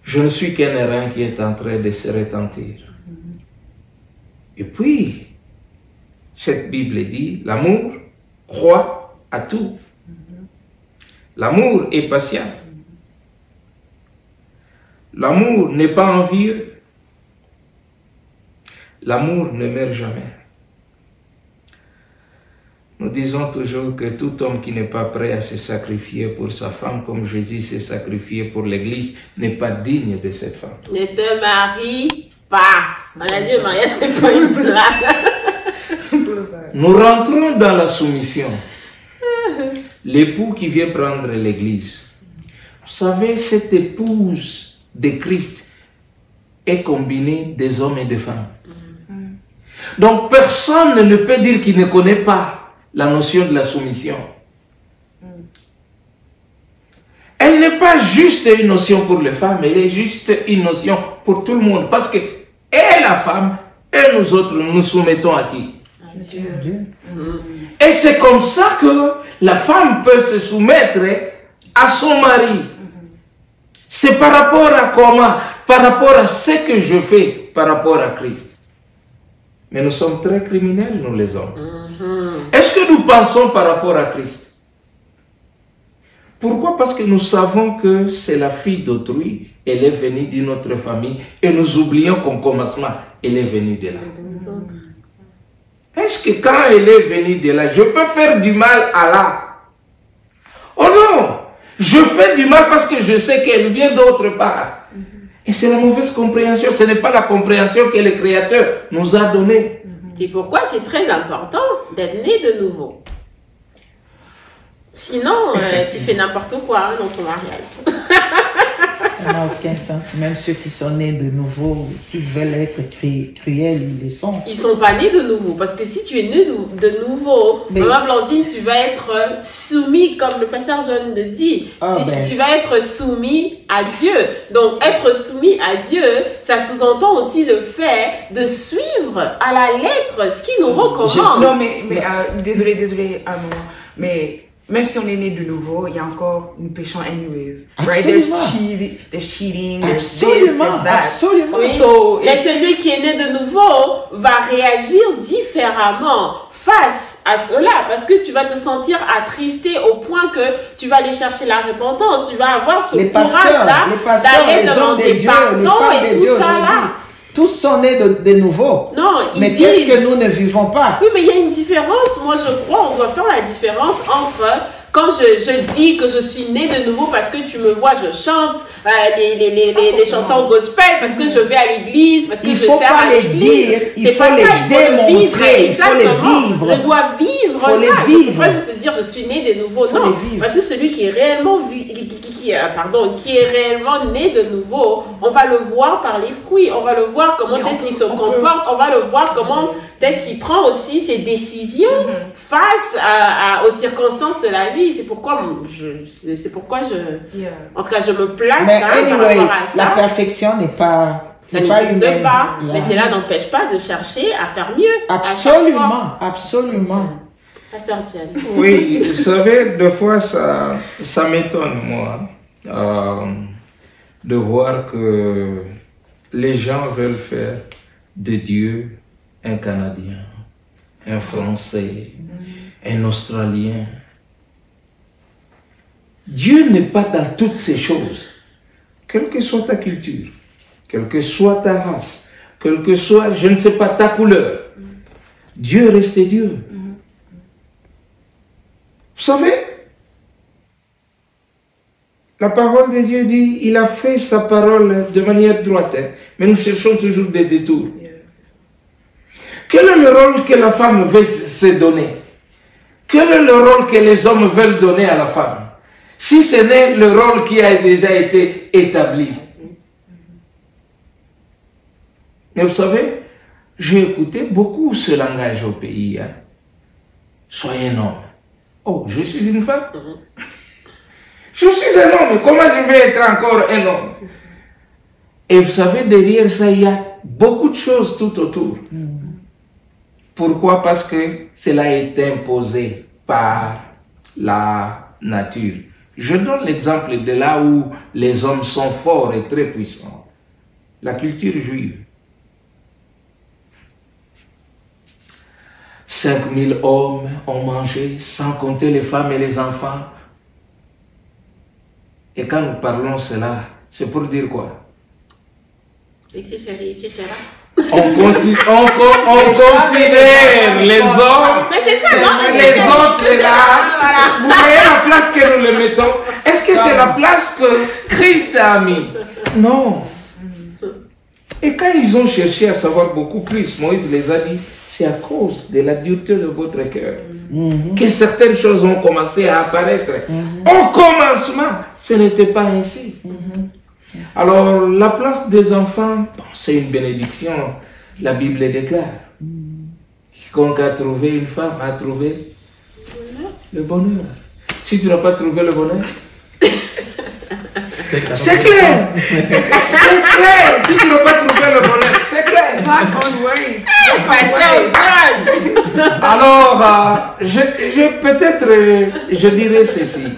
je ne suis qu'un errant qui est en train de se retentir. Et puis, cette Bible dit, l'amour croit à tout. L'amour est patient. L'amour n'est pas envieux. L'amour ne meurt jamais. Nous disons toujours que tout homme qui n'est pas prêt à se sacrifier pour sa femme, comme Jésus s'est sacrifié pour l'Église, n'est pas digne de cette femme. Ne te marie pas. On a dit, le mariage, c'est pas une blague. Nous rentrons dans la soumission. L'époux qui vient prendre l'Église. Vous savez, cette épouse de Christ est combinée des hommes et des femmes. Donc personne ne peut dire qu'il ne connaît pas la notion de la soumission. Elle n'est pas juste une notion pour les femmes, elle est juste une notion pour tout le monde. Parce que et la femme et nous autres, nous nous soumettons à qui? À Dieu. Et c'est comme ça que la femme peut se soumettre à son mari. C'est par rapport à comment? Par rapport à ce que je fais par rapport à Christ. Mais nous sommes très criminels, nous les hommes. Est-ce que nous pensons par rapport à Christ? Pourquoi? Parce que nous savons que c'est la fille d'autrui elle est venue d'une autre famille et nous oublions qu'au commencement, elle est venue de là. Est-ce que quand elle est venue de là, je peux faire du mal à là? Oh non! Je fais du mal parce que je sais qu'elle vient d'autre part. Et c'est la mauvaise compréhension. Ce n'est pas la compréhension que le Créateur nous a donnée. C'est pourquoi c'est très important d'être né de nouveau. Sinon, tu fais n'importe quoi dans ton mariage. Ça n'a aucun sens. Même ceux qui sont nés de nouveau, s'ils veulent être cruels, ils le sont. Ils sont pas nés de nouveau. Parce que si tu es né de nouveau, Maman Blandine, tu vas être soumis, comme le pasteur John le dit. Tu vas être soumis à Dieu. Donc, être soumis à Dieu, ça sous-entend aussi le fait de suivre à la lettre ce qu'il nous recommande. Non, mais désolé, mais même si on est né de nouveau, il y a encore nous péchons anyways. Right? There's cheating, there's this, there's that. Absolument. Oui. Mais celui qui est né de nouveau va réagir différemment face à cela, parce que tu vas te sentir attristé au point que tu vas aller chercher la repentance, tu vas avoir ce courage-là d'aller demander pardon et tout ça là. Tous sont nés de nouveau. Non, mais qu'est-ce que nous ne vivons pas? Oui, mais il y a une différence. Moi, je crois on doit faire la différence entre quand je dis que je suis né de nouveau parce que tu me vois, je chante les chansons gospel, parce que je vais à l'église, parce que je sers à l'église. Il faut les démontrer, il faut les vivre. Je dois vivre ça. Je ne peux pas juste dire je suis né de nouveau. Non, parce que celui qui est réellement qui est réellement né de nouveau, on va le voir par les fruits, on va le voir comment est-ce qu'il se comporte, on va le voir comment est-ce qu'il prend aussi ses décisions face aux circonstances de la vie. C'est pourquoi en tout cas, je me place par rapport à ça. La perfection n'est pas... Ça n'existe pas, mais cela n'empêche pas de chercher à faire mieux. Absolument, absolument. Pasteur John. Oui, vous savez, des fois, ça m'étonne, moi, de voir que les gens veulent faire de Dieu un Canadien, un Français, un Australien. Dieu n'est pas dans toutes ces choses. Quelle que soit ta culture, quelle que soit ta race, quelle que soit, je ne sais pas, ta couleur, Dieu reste Dieu. Vous savez, la parole de Dieu dit, il a fait sa parole de manière droite, mais nous cherchons toujours des détours. Quel est le rôle que la femme veut se donner? Quel est le rôle que les hommes veulent donner à la femme? Si ce n'est le rôle qui a déjà été établi. Mais vous savez, j'ai écouté beaucoup ce langage au pays. Soyez un homme. Oh, je suis une femme. Je suis un homme. Comment je vais être encore un homme? Et vous savez, derrière ça, il y a beaucoup de choses tout autour. Pourquoi? Parce que cela est imposé par la nature. Je donne l'exemple de là où les hommes sont forts et très puissants. La culture juive. 5000 hommes ont mangé, sans compter les femmes et les enfants. Et quand nous parlons cela, c'est pour dire quoi? On considère les hommes, les autres là. Vous voyez la place que nous les mettons? Est-ce que c'est la place que Christ a mis? Non. Et quand ils ont cherché à savoir beaucoup plus, Moïse les a dit, c'est à cause de la dureté de votre cœur que certaines choses ont commencé à apparaître. Au commencement, ce n'était pas ainsi. Alors, la place des enfants, bon, c'est une bénédiction. La Bible déclare. Quiconque a trouvé une femme a trouvé le bonheur. Si tu n'as pas trouvé le bonheur, c'est clair. C'est clair. Si tu n'as pas trouvé le bonheur, c'est clair. Alors, je dirais ceci.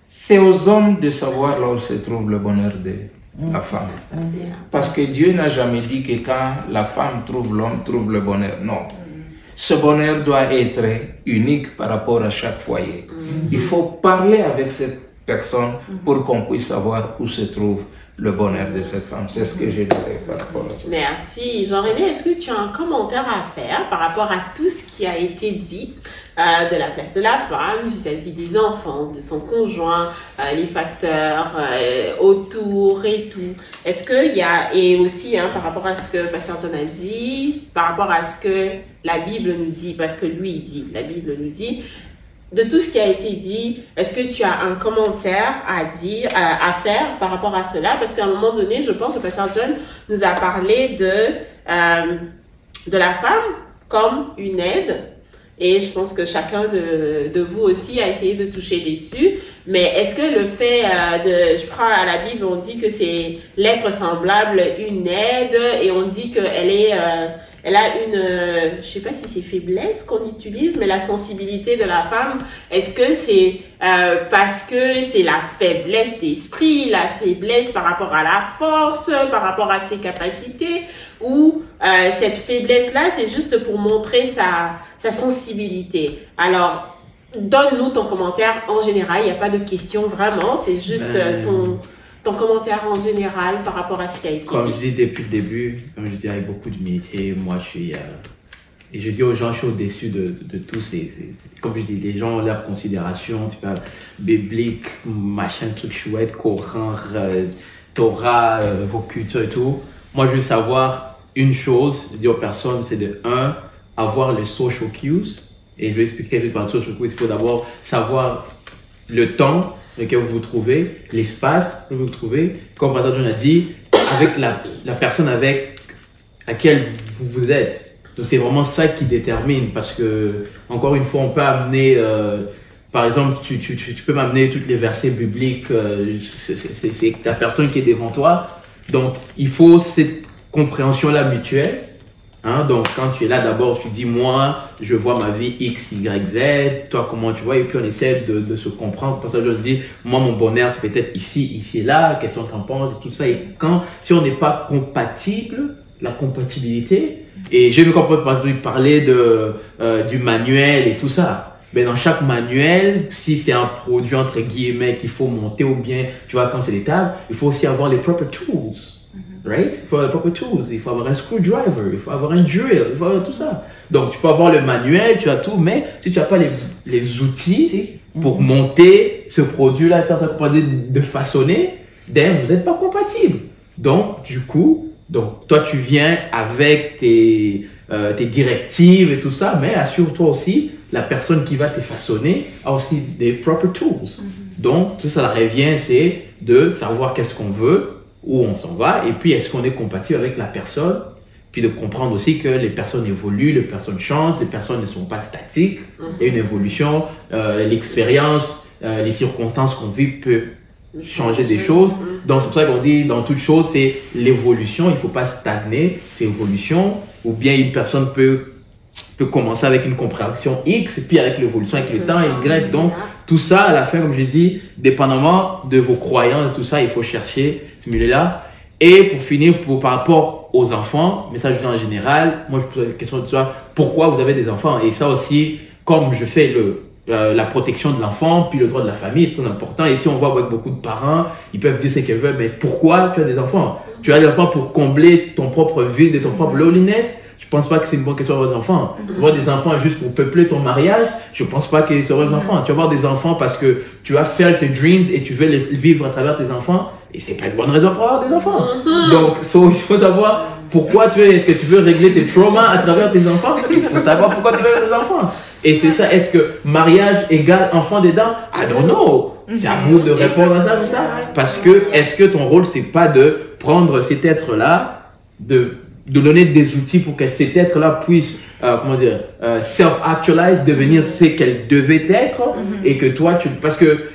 C'est aux hommes de savoir là où se trouve le bonheur de la femme. Parce que Dieu n'a jamais dit que quand la femme trouve l'homme, trouve le bonheur. Non. Ce bonheur doit être unique par rapport à chaque foyer. Il faut parler avec cette personne pour qu'on puisse savoir où se trouve le bonheur de cette femme. C'est ce que je dirais par rapport à ça. Merci. Jean-René, est-ce que tu as un commentaire à faire par rapport à tout ce qui a été dit de la place de la femme vis-à-vis des enfants, de son conjoint, les facteurs autour et tout? Est-ce qu'il y a, et aussi par rapport à ce que Pasteur John a dit, par rapport à ce que la Bible nous dit, parce que lui il dit, la Bible nous dit, de tout ce qui a été dit, est-ce que tu as un commentaire à dire, à faire par rapport à cela? Parce qu'à un moment donné, je pense que Pasteur John nous a parlé de la femme comme une aide. Et je pense que chacun de vous aussi a essayé de toucher dessus. Mais est-ce que le fait je prends à la Bible, on dit que c'est l'être semblable, une aide, et on dit qu'elle est, elle a une, je sais pas si c'est faiblesse qu'on utilise, mais la sensibilité de la femme, est-ce que c'est parce que c'est la faiblesse d'esprit, la faiblesse par rapport à la force, par rapport à ses capacités, ou cette faiblesse-là, c'est juste pour montrer sa sensibilité? Alors, donne-nous ton commentaire en général, il n'y a pas de question vraiment, c'est juste ton commentaire en général par rapport à ce qui a été dit. Comme je dis depuis le début, comme je dis avec beaucoup d'humilité, moi je suis... et je dis aux gens, je suis au-dessus de tout. Comme je dis, les gens ont leur considération, tu parles biblique, machin, truc chouette, Coran, Torah, vos cultures et tout. Moi, je veux savoir une chose, je dis aux personnes, c'est de avoir les social cues. Et je vais expliquer juste par les social cues. Il faut d'abord savoir le temps dans lequel vous vous trouvez, l'espace où vous vous trouvez. Comme Pasteur John a dit, avec la personne avec laquelle vous êtes. Donc c'est vraiment ça qui détermine, parce que, encore une fois, on peut amener, par exemple, tu peux m'amener tous les versets bibliques, c'est la personne qui est devant toi. Donc il faut cette compréhension-là mutuelle. Donc quand tu es là, d'abord tu dis, moi je vois ma vie X, Y, Z, toi comment tu vois, et puis on essaie de se comprendre. Pour ça je dis, moi mon bonheur c'est peut-être ici et là, qu'est-ce qu'on t'en pense et tout ça. Et si on n'est pas compatible, la compatibilité, et j'ai même parler du manuel et tout ça. Mais dans chaque manuel, si c'est un produit entre guillemets qu'il faut monter, ou bien tu vois, quand c'est des tables, il faut aussi avoir les proper tools. Right? Il faut avoir les proper tools, il faut avoir un screwdriver, il faut avoir un drill, il faut avoir tout ça. Donc tu peux avoir le manuel, tu as tout, mais si tu n'as pas les outils pour monter ce produit-là, faire ça, de façonner, vous n'êtes pas compatible. Donc du coup, toi tu viens avec tes directives et tout ça, mais assure-toi aussi, la personne qui va te façonner a aussi des proper tools. Donc tout ça revient, c'est de savoir qu'est-ce qu'on veut, où on s'en va, et puis est-ce qu'on est compatible avec la personne, puis de comprendre aussi que les personnes évoluent, les personnes changent, les personnes ne sont pas statiques, il y a une évolution, l'expérience, les circonstances qu'on vit peut changer des choses. Donc c'est pour ça qu'on dit, dans toute chose, c'est l'évolution, il ne faut pas stagner, c'est l'évolution, ou bien une personne peut commencer avec une compréhension X, et puis avec l'évolution, avec le temps Y. Donc tout ça, à la fin, comme je dis, dépendamment de vos croyances, tout ça, il faut chercher ce milieu-là. Et pour finir, par rapport aux enfants, mais ça je dis en général, moi je pose la question de toi, pourquoi vous avez des enfants? Et ça aussi, comme je fais la protection de l'enfant, puis le droit de la famille, c'est très important. Et si on voit avec beaucoup de parents, ils peuvent dire ce qu'ils veulent, mais pourquoi tu as des enfants? Tu as des enfants pour combler ton propre vide et ton propre loneliness? Je pense pas que c'est une bonne question à vos enfants. Avoir des enfants juste pour peupler ton mariage, je pense pas que c'est vos enfants. Tu vas avoir des enfants parce que tu as fait tes dreams et tu veux les vivre à travers tes enfants, et c'est pas une bonne raison pour avoir des enfants. Donc, il faut savoir pourquoi est-ce que tu veux régler tes traumas à travers tes enfants? Il faut savoir pourquoi tu veux des enfants. Et c'est ça, est-ce que mariage égale enfant dedans? I don't know. C'est à vous de répondre à ça, tout ça. Parce que, est-ce que ton rôle, c'est pas de prendre cet être-là, de donner des outils pour que cet être-là puisse, self-actualize, devenir ce qu'elle devait être, et que toi,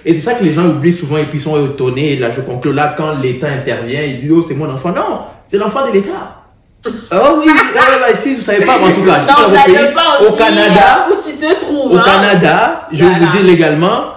et c'est ça que les gens oublient souvent, et puis ils sont étonnés, et là, je conclue là, quand l'État intervient, ils disent, oh, c'est mon enfant. Non, c'est l'enfant de l'État. Oh oui, là, ici, vous savez pas, en tout cas, non, ça dépend aussi au Canada, où tu te trouves. Au Canada, je vous dis légalement,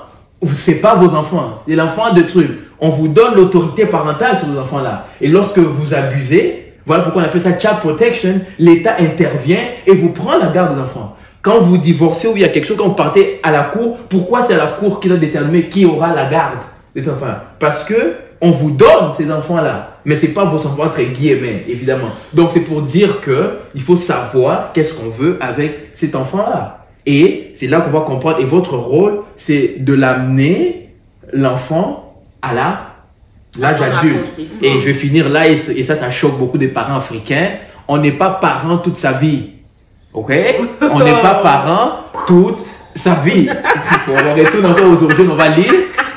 c'est pas vos enfants, c'est l'enfant de trucs. On vous donne l'autorité parentale sur vos enfants-là. Et lorsque vous abusez, voilà pourquoi on appelle ça child protection, l'État intervient et vous prend la garde des enfants. Quand vous divorcez ou il y a quelque chose, quand vous partez à la cour, pourquoi c'est la cour qui doit déterminer qui aura la garde? des enfants. Parce que on vous donne ces enfants-là, mais c'est pas vos enfants entre guillemets, évidemment. Donc c'est pour dire que il faut savoir qu'est-ce qu'on veut avec cet enfant-là. Et c'est là qu'on va comprendre. Et votre rôle, c'est de l'amener l'enfant à l'âge adulte. Et je vais finir là, et ça choque beaucoup des parents africains. On n'est pas parent toute sa vie. Ok? On n'est pas parent toute sa vie. On retourne encore aux origines, on va lire.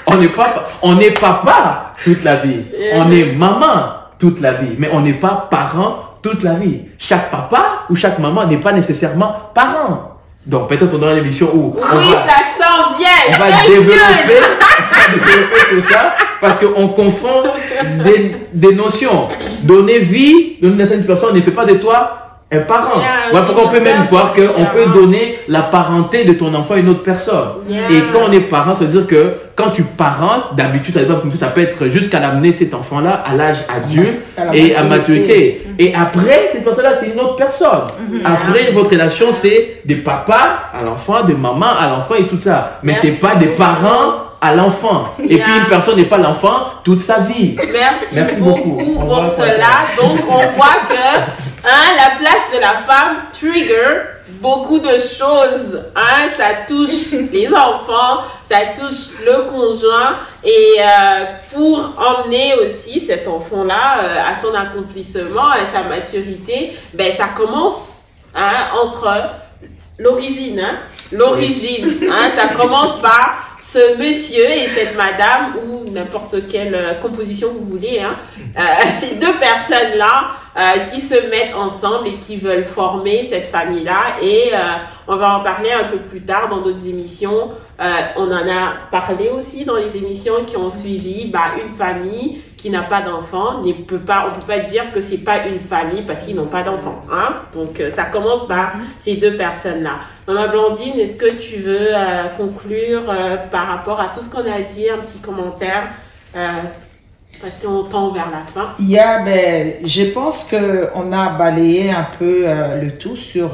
On n'est papa toute la vie. On est maman toute la vie. Mais on n'est pas parent toute la vie. Chaque papa ou chaque maman n'est pas nécessairement parent. Donc peut-être on aura une émission où ça s'en vient. On va développer tout ça parce qu'on confond des notions. Donner vie, donner naissance à une personne ne fait pas de toi un parent. Pourquoi on peut même voir qu'on peut donner la parenté de ton enfant à une autre personne. Et quand on est parent, ça veut dire que quand tu parentes, d'habitude, ça peut être jusqu'à l'amener cet enfant-là à l'âge adulte et à maturité. Et après, cette personne-là, c'est une autre personne. Après, votre relation, c'est de papa à l'enfant, de maman à l'enfant et tout ça. Mais c'est pas des parents à l'enfant. Et puis une personne n'est pas l'enfant toute sa vie. Merci beaucoup pour cela. Donc on voit que la place de la femme trigger beaucoup de choses. Ça touche les enfants, ça touche le conjoint. Et pour emmener aussi cet enfant-là à son accomplissement, à sa maturité, ça commence entre l'origine. Ça commence par ce monsieur et cette madame ou n'importe quelle composition vous voulez. Ces deux personnes-là qui se mettent ensemble et qui veulent former cette famille-là. Et on va en parler un peu plus tard dans d'autres émissions. On en a parlé aussi dans les émissions qui ont suivi. Une famille qui n'a pas d'enfants on peut pas dire que c'est pas une famille parce qu'ils n'ont pas d'enfants. Donc ça commence par ces deux personnes-là. Maman Blandine, est-ce que tu veux conclure par rapport à tout ce qu'on a dit, un petit commentaire parce qu'on tend vers la fin? Je pense que on a balayé un peu le tout sur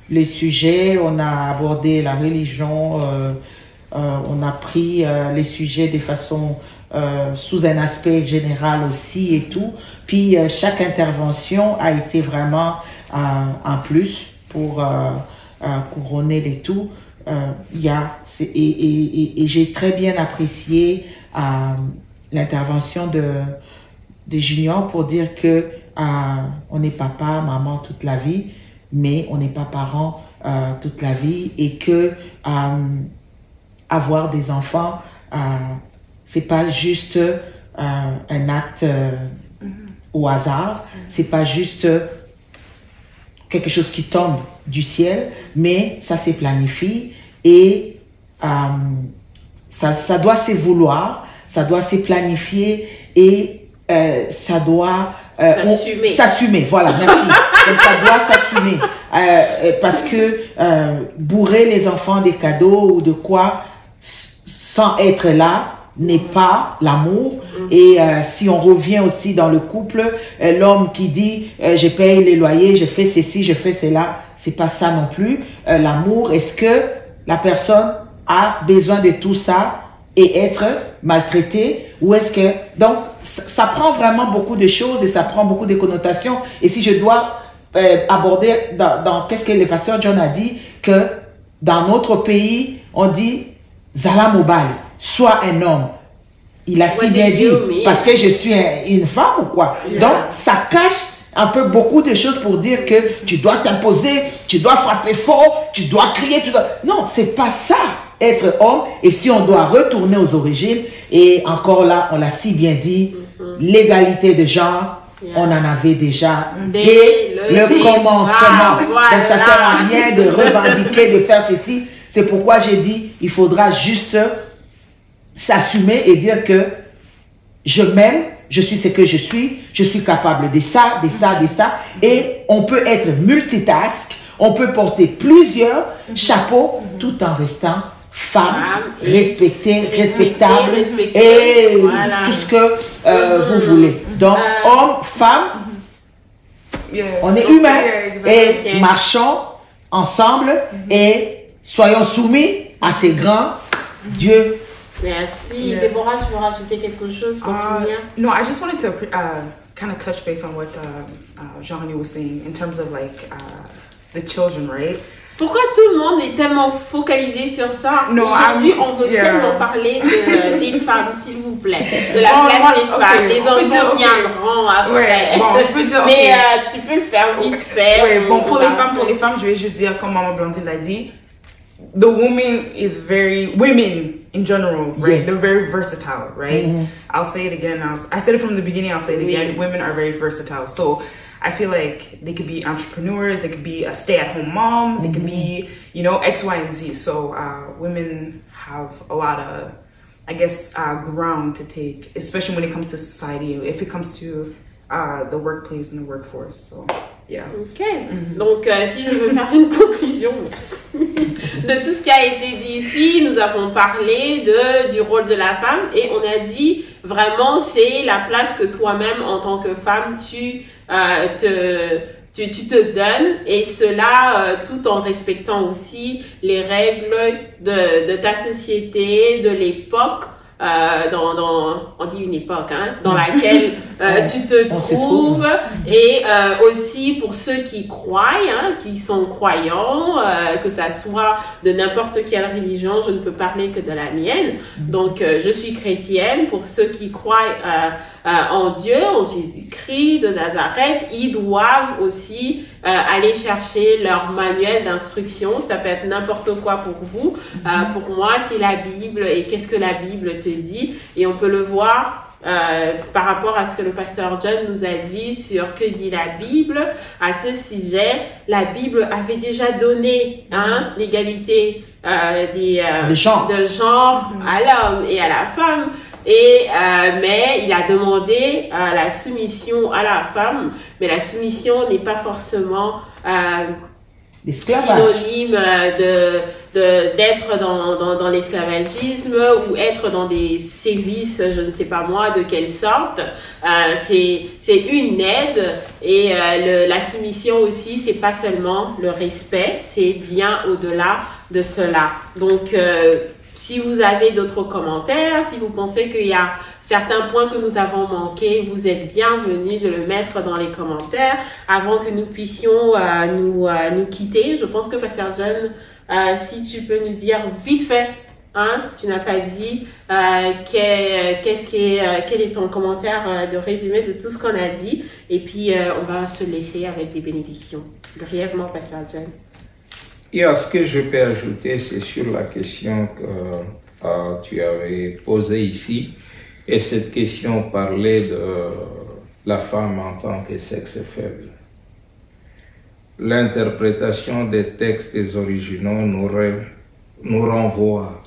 les sujets. On a abordé la religion, on a pris les sujets de façon sous un aspect général aussi et tout. Puis chaque intervention a été vraiment un plus pour couronner les tout. Et j'ai très bien apprécié l'intervention de Junior pour dire que on est papa, maman toute la vie, mais on n'est pas parent toute la vie, et que avoir des enfants, c'est pas juste un acte au hasard, c'est pas juste quelque chose qui tombe du ciel, mais ça se planifie et ça doit se vouloir, ça doit se planifier et ça doit s'assumer. Voilà, merci. Donc ça doit s'assumer parce que bourrer les enfants des cadeaux ou de quoi sans être là n'est pas l'amour. Et si on revient aussi dans le couple, l'homme qui dit je paye les loyers, je fais ceci, je fais cela, c'est pas ça non plus. L'amour, est-ce que la personne a besoin de tout ça et être maltraitée, ou est-ce que... Donc ça prend vraiment beaucoup de choses et ça prend beaucoup de connotations. Et si je dois aborder dans qu'est-ce que le pasteur John a dit, que dans notre pays on dit Zala Mobile, sois un homme. Il a si bien dit, parce que je suis une femme ou quoi. Donc, ça cache un peu beaucoup de choses pour dire que tu dois t'imposer, tu dois frapper fort, tu dois crier, tu dois... Non, c'est pas ça, être homme. Et si on doit retourner aux origines, et encore là, on l'a si bien dit, l'égalité de genre, on en avait déjà dès le commencement. Donc, ça sert à rien de revendiquer, de faire ceci. C'est pourquoi j'ai dit, il faudra juste s'assumer et dire que je m'aime, je suis ce que je suis capable de ça, de ça, de ça. Et on peut être multitask, on peut porter plusieurs chapeaux tout en restant femme, respectable et voilà, tout ce que vous voulez. Donc, homme, femme, on est humain et marchons ensemble et soyons soumis à ces grands dieux Merci. Yeah. Déborah, tu veux rajouter quelque chose pour finir? No, I just wanted to kind of touch base on what Jean-René was saying in terms of like the children, right? Pourquoi tout le monde est tellement focalisé sur ça? No, aujourd'hui, on veut tellement parler des femmes, s'il vous plaît. De la place des femmes. Les enfants viendront après. Ouais, bon, je peux dire, mais tu peux le faire vite fait. Ouais, bon, pour les femmes, je vais juste dire, comme Maman Blandine l'a dit, the women in general, right? Yes. They're very versatile, right? I'll say it again. I said it from the beginning. I'll say it again. Women are very versatile. So I feel like they could be entrepreneurs. They could be a stay-at-home mom. They could be, you know, X, Y, and Z. So women have a lot of, I guess, ground to take, especially when it comes to society. If it comes to the workplace and the workforce. So. Yeah. Ok. Donc, si je veux faire une conclusion, merci, de tout ce qui a été dit ici, nous avons parlé du rôle de la femme et on a dit vraiment c'est la place que toi-même en tant que femme tu te donnes et cela tout en respectant aussi les règles de ta société, de l'époque. On dit une époque, hein, dans laquelle tu te trouves et aussi pour ceux qui croient, hein, qui sont croyants, que ça soit de n'importe quelle religion, je ne peux parler que de la mienne. Donc, je suis chrétienne. Pour ceux qui croient en Dieu, en Jésus-Christ de Nazareth, ils doivent aussi aller chercher leur manuel d'instruction. Ça peut être n'importe quoi pour vous. Pour moi, c'est la Bible et qu'est-ce que la Bible te dit. Et on peut le voir par rapport à ce que le pasteur John nous a dit sur que dit la Bible à ce sujet. La Bible avait déjà donné l'égalité de genre à l'homme et à la femme. Et mais il a demandé la soumission à la femme, mais la soumission n'est pas forcément synonyme d'être dans l'esclavagisme ou être dans des sévices, je ne sais pas moi de quelle sorte. C'est une aide et la soumission aussi, c'est pas seulement le respect, c'est bien au-delà de cela. Donc si vous avez d'autres commentaires, si vous pensez qu'il y a certains points que nous avons manqués, vous êtes bienvenus de le mettre dans les commentaires avant que nous puissions nous quitter. Je pense que Pasteur John, si tu peux nous dire vite fait, hein, tu n'as pas dit quel est ton commentaire de résumé de tout ce qu'on a dit, et puis on va se laisser avec des bénédictions. Brièvement, Pasteur John. Ce que je peux ajouter, c'est sur la question que tu avais posée ici. Et cette question parlait de la femme en tant que sexe faible. L'interprétation des textes originaux nous renvoie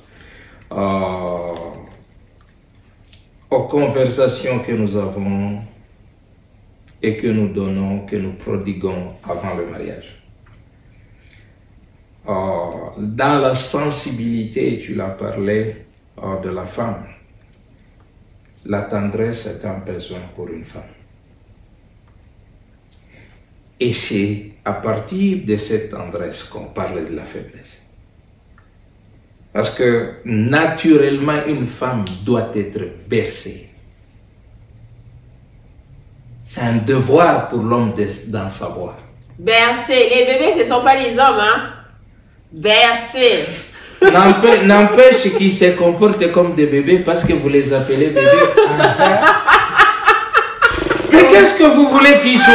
aux conversations que nous avons et que nous donnons, que nous prodiguons avant le mariage. Dans la sensibilité, tu l'as parlé de la femme. La tendresse est un besoin pour une femme. Et c'est à partir de cette tendresse qu'on parle de la faiblesse. Parce que naturellement, une femme doit être bercée. C'est un devoir pour l'homme d'en savoir. Bercer. Les bébés, ce ne sont pas les hommes, hein? Bercer. N'empêche qu'ils se comportent comme des bébés parce que vous les appelez bébés. Mais qu'est-ce que vous voulez qu'ils soient?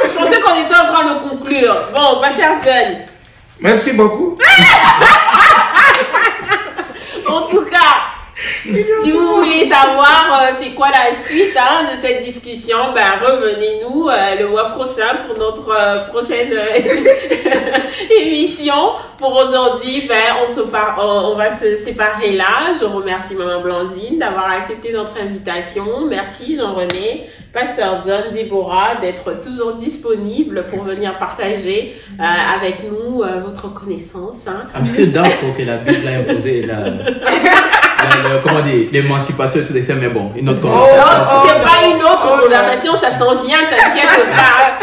Je pensais qu'on était en train de conclure. Bon, Pasteur John. Merci beaucoup. En tout cas, si vous voulez savoir c'est quoi la suite de cette discussion, revenez-nous le mois prochain pour notre prochaine émission. Pour aujourd'hui, on va se séparer là. Je remercie Maman Blandine d'avoir accepté notre invitation. Merci Jean-René, Pasteur John, Déborah, d'être toujours disponible pour venir partager avec nous votre connaissance. Amsterdam, pour que la Bible a imposé l'émancipation et tout ça, mais bon, une autre conversation. C'est pas une autre conversation, ça s'en vient, t'inquiète pas.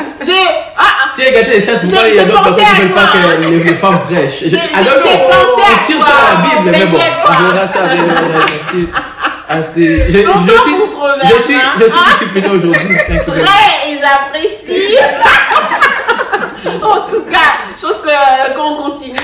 Tu as gâté les sages, pourquoi il y a d'autres personnes qui ne veulent pas que les femmes prêchent? J'ai pensé on tire ça à la Bible, mais bon, on verra ça. Je suis discipliné aujourd'hui. Très, et j'apprécie. En tout cas, je pense que quand on continue,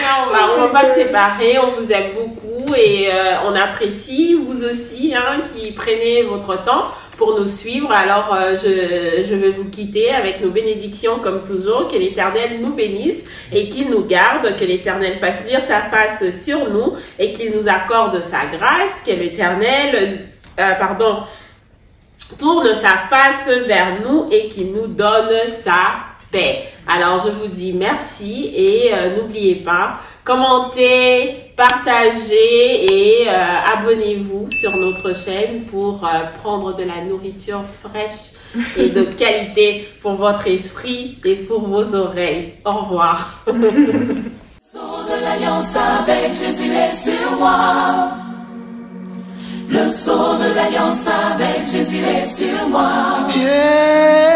on va pas se séparer. On vous aime beaucoup et on apprécie vous aussi qui prenez votre temps pour nous suivre. Alors, je vais vous quitter avec nos bénédictions comme toujours. Que l'Éternel nous bénisse et qu'il nous garde. Que l'Éternel fasse luire sa face sur nous et qu'il nous accorde sa grâce. Que l'Éternel, tourne sa face vers nous et qu'il nous donne sa paix. Alors, je vous dis merci et n'oubliez pas, commentez, partagez et abonnez-vous sur notre chaîne pour prendre de la nourriture fraîche et de qualité pour votre esprit et pour vos oreilles. Au revoir. Le sceau de l'alliance avec Jésus est sur moi. Le sceau de l'alliance avec Jésus est sur moi. Yeah.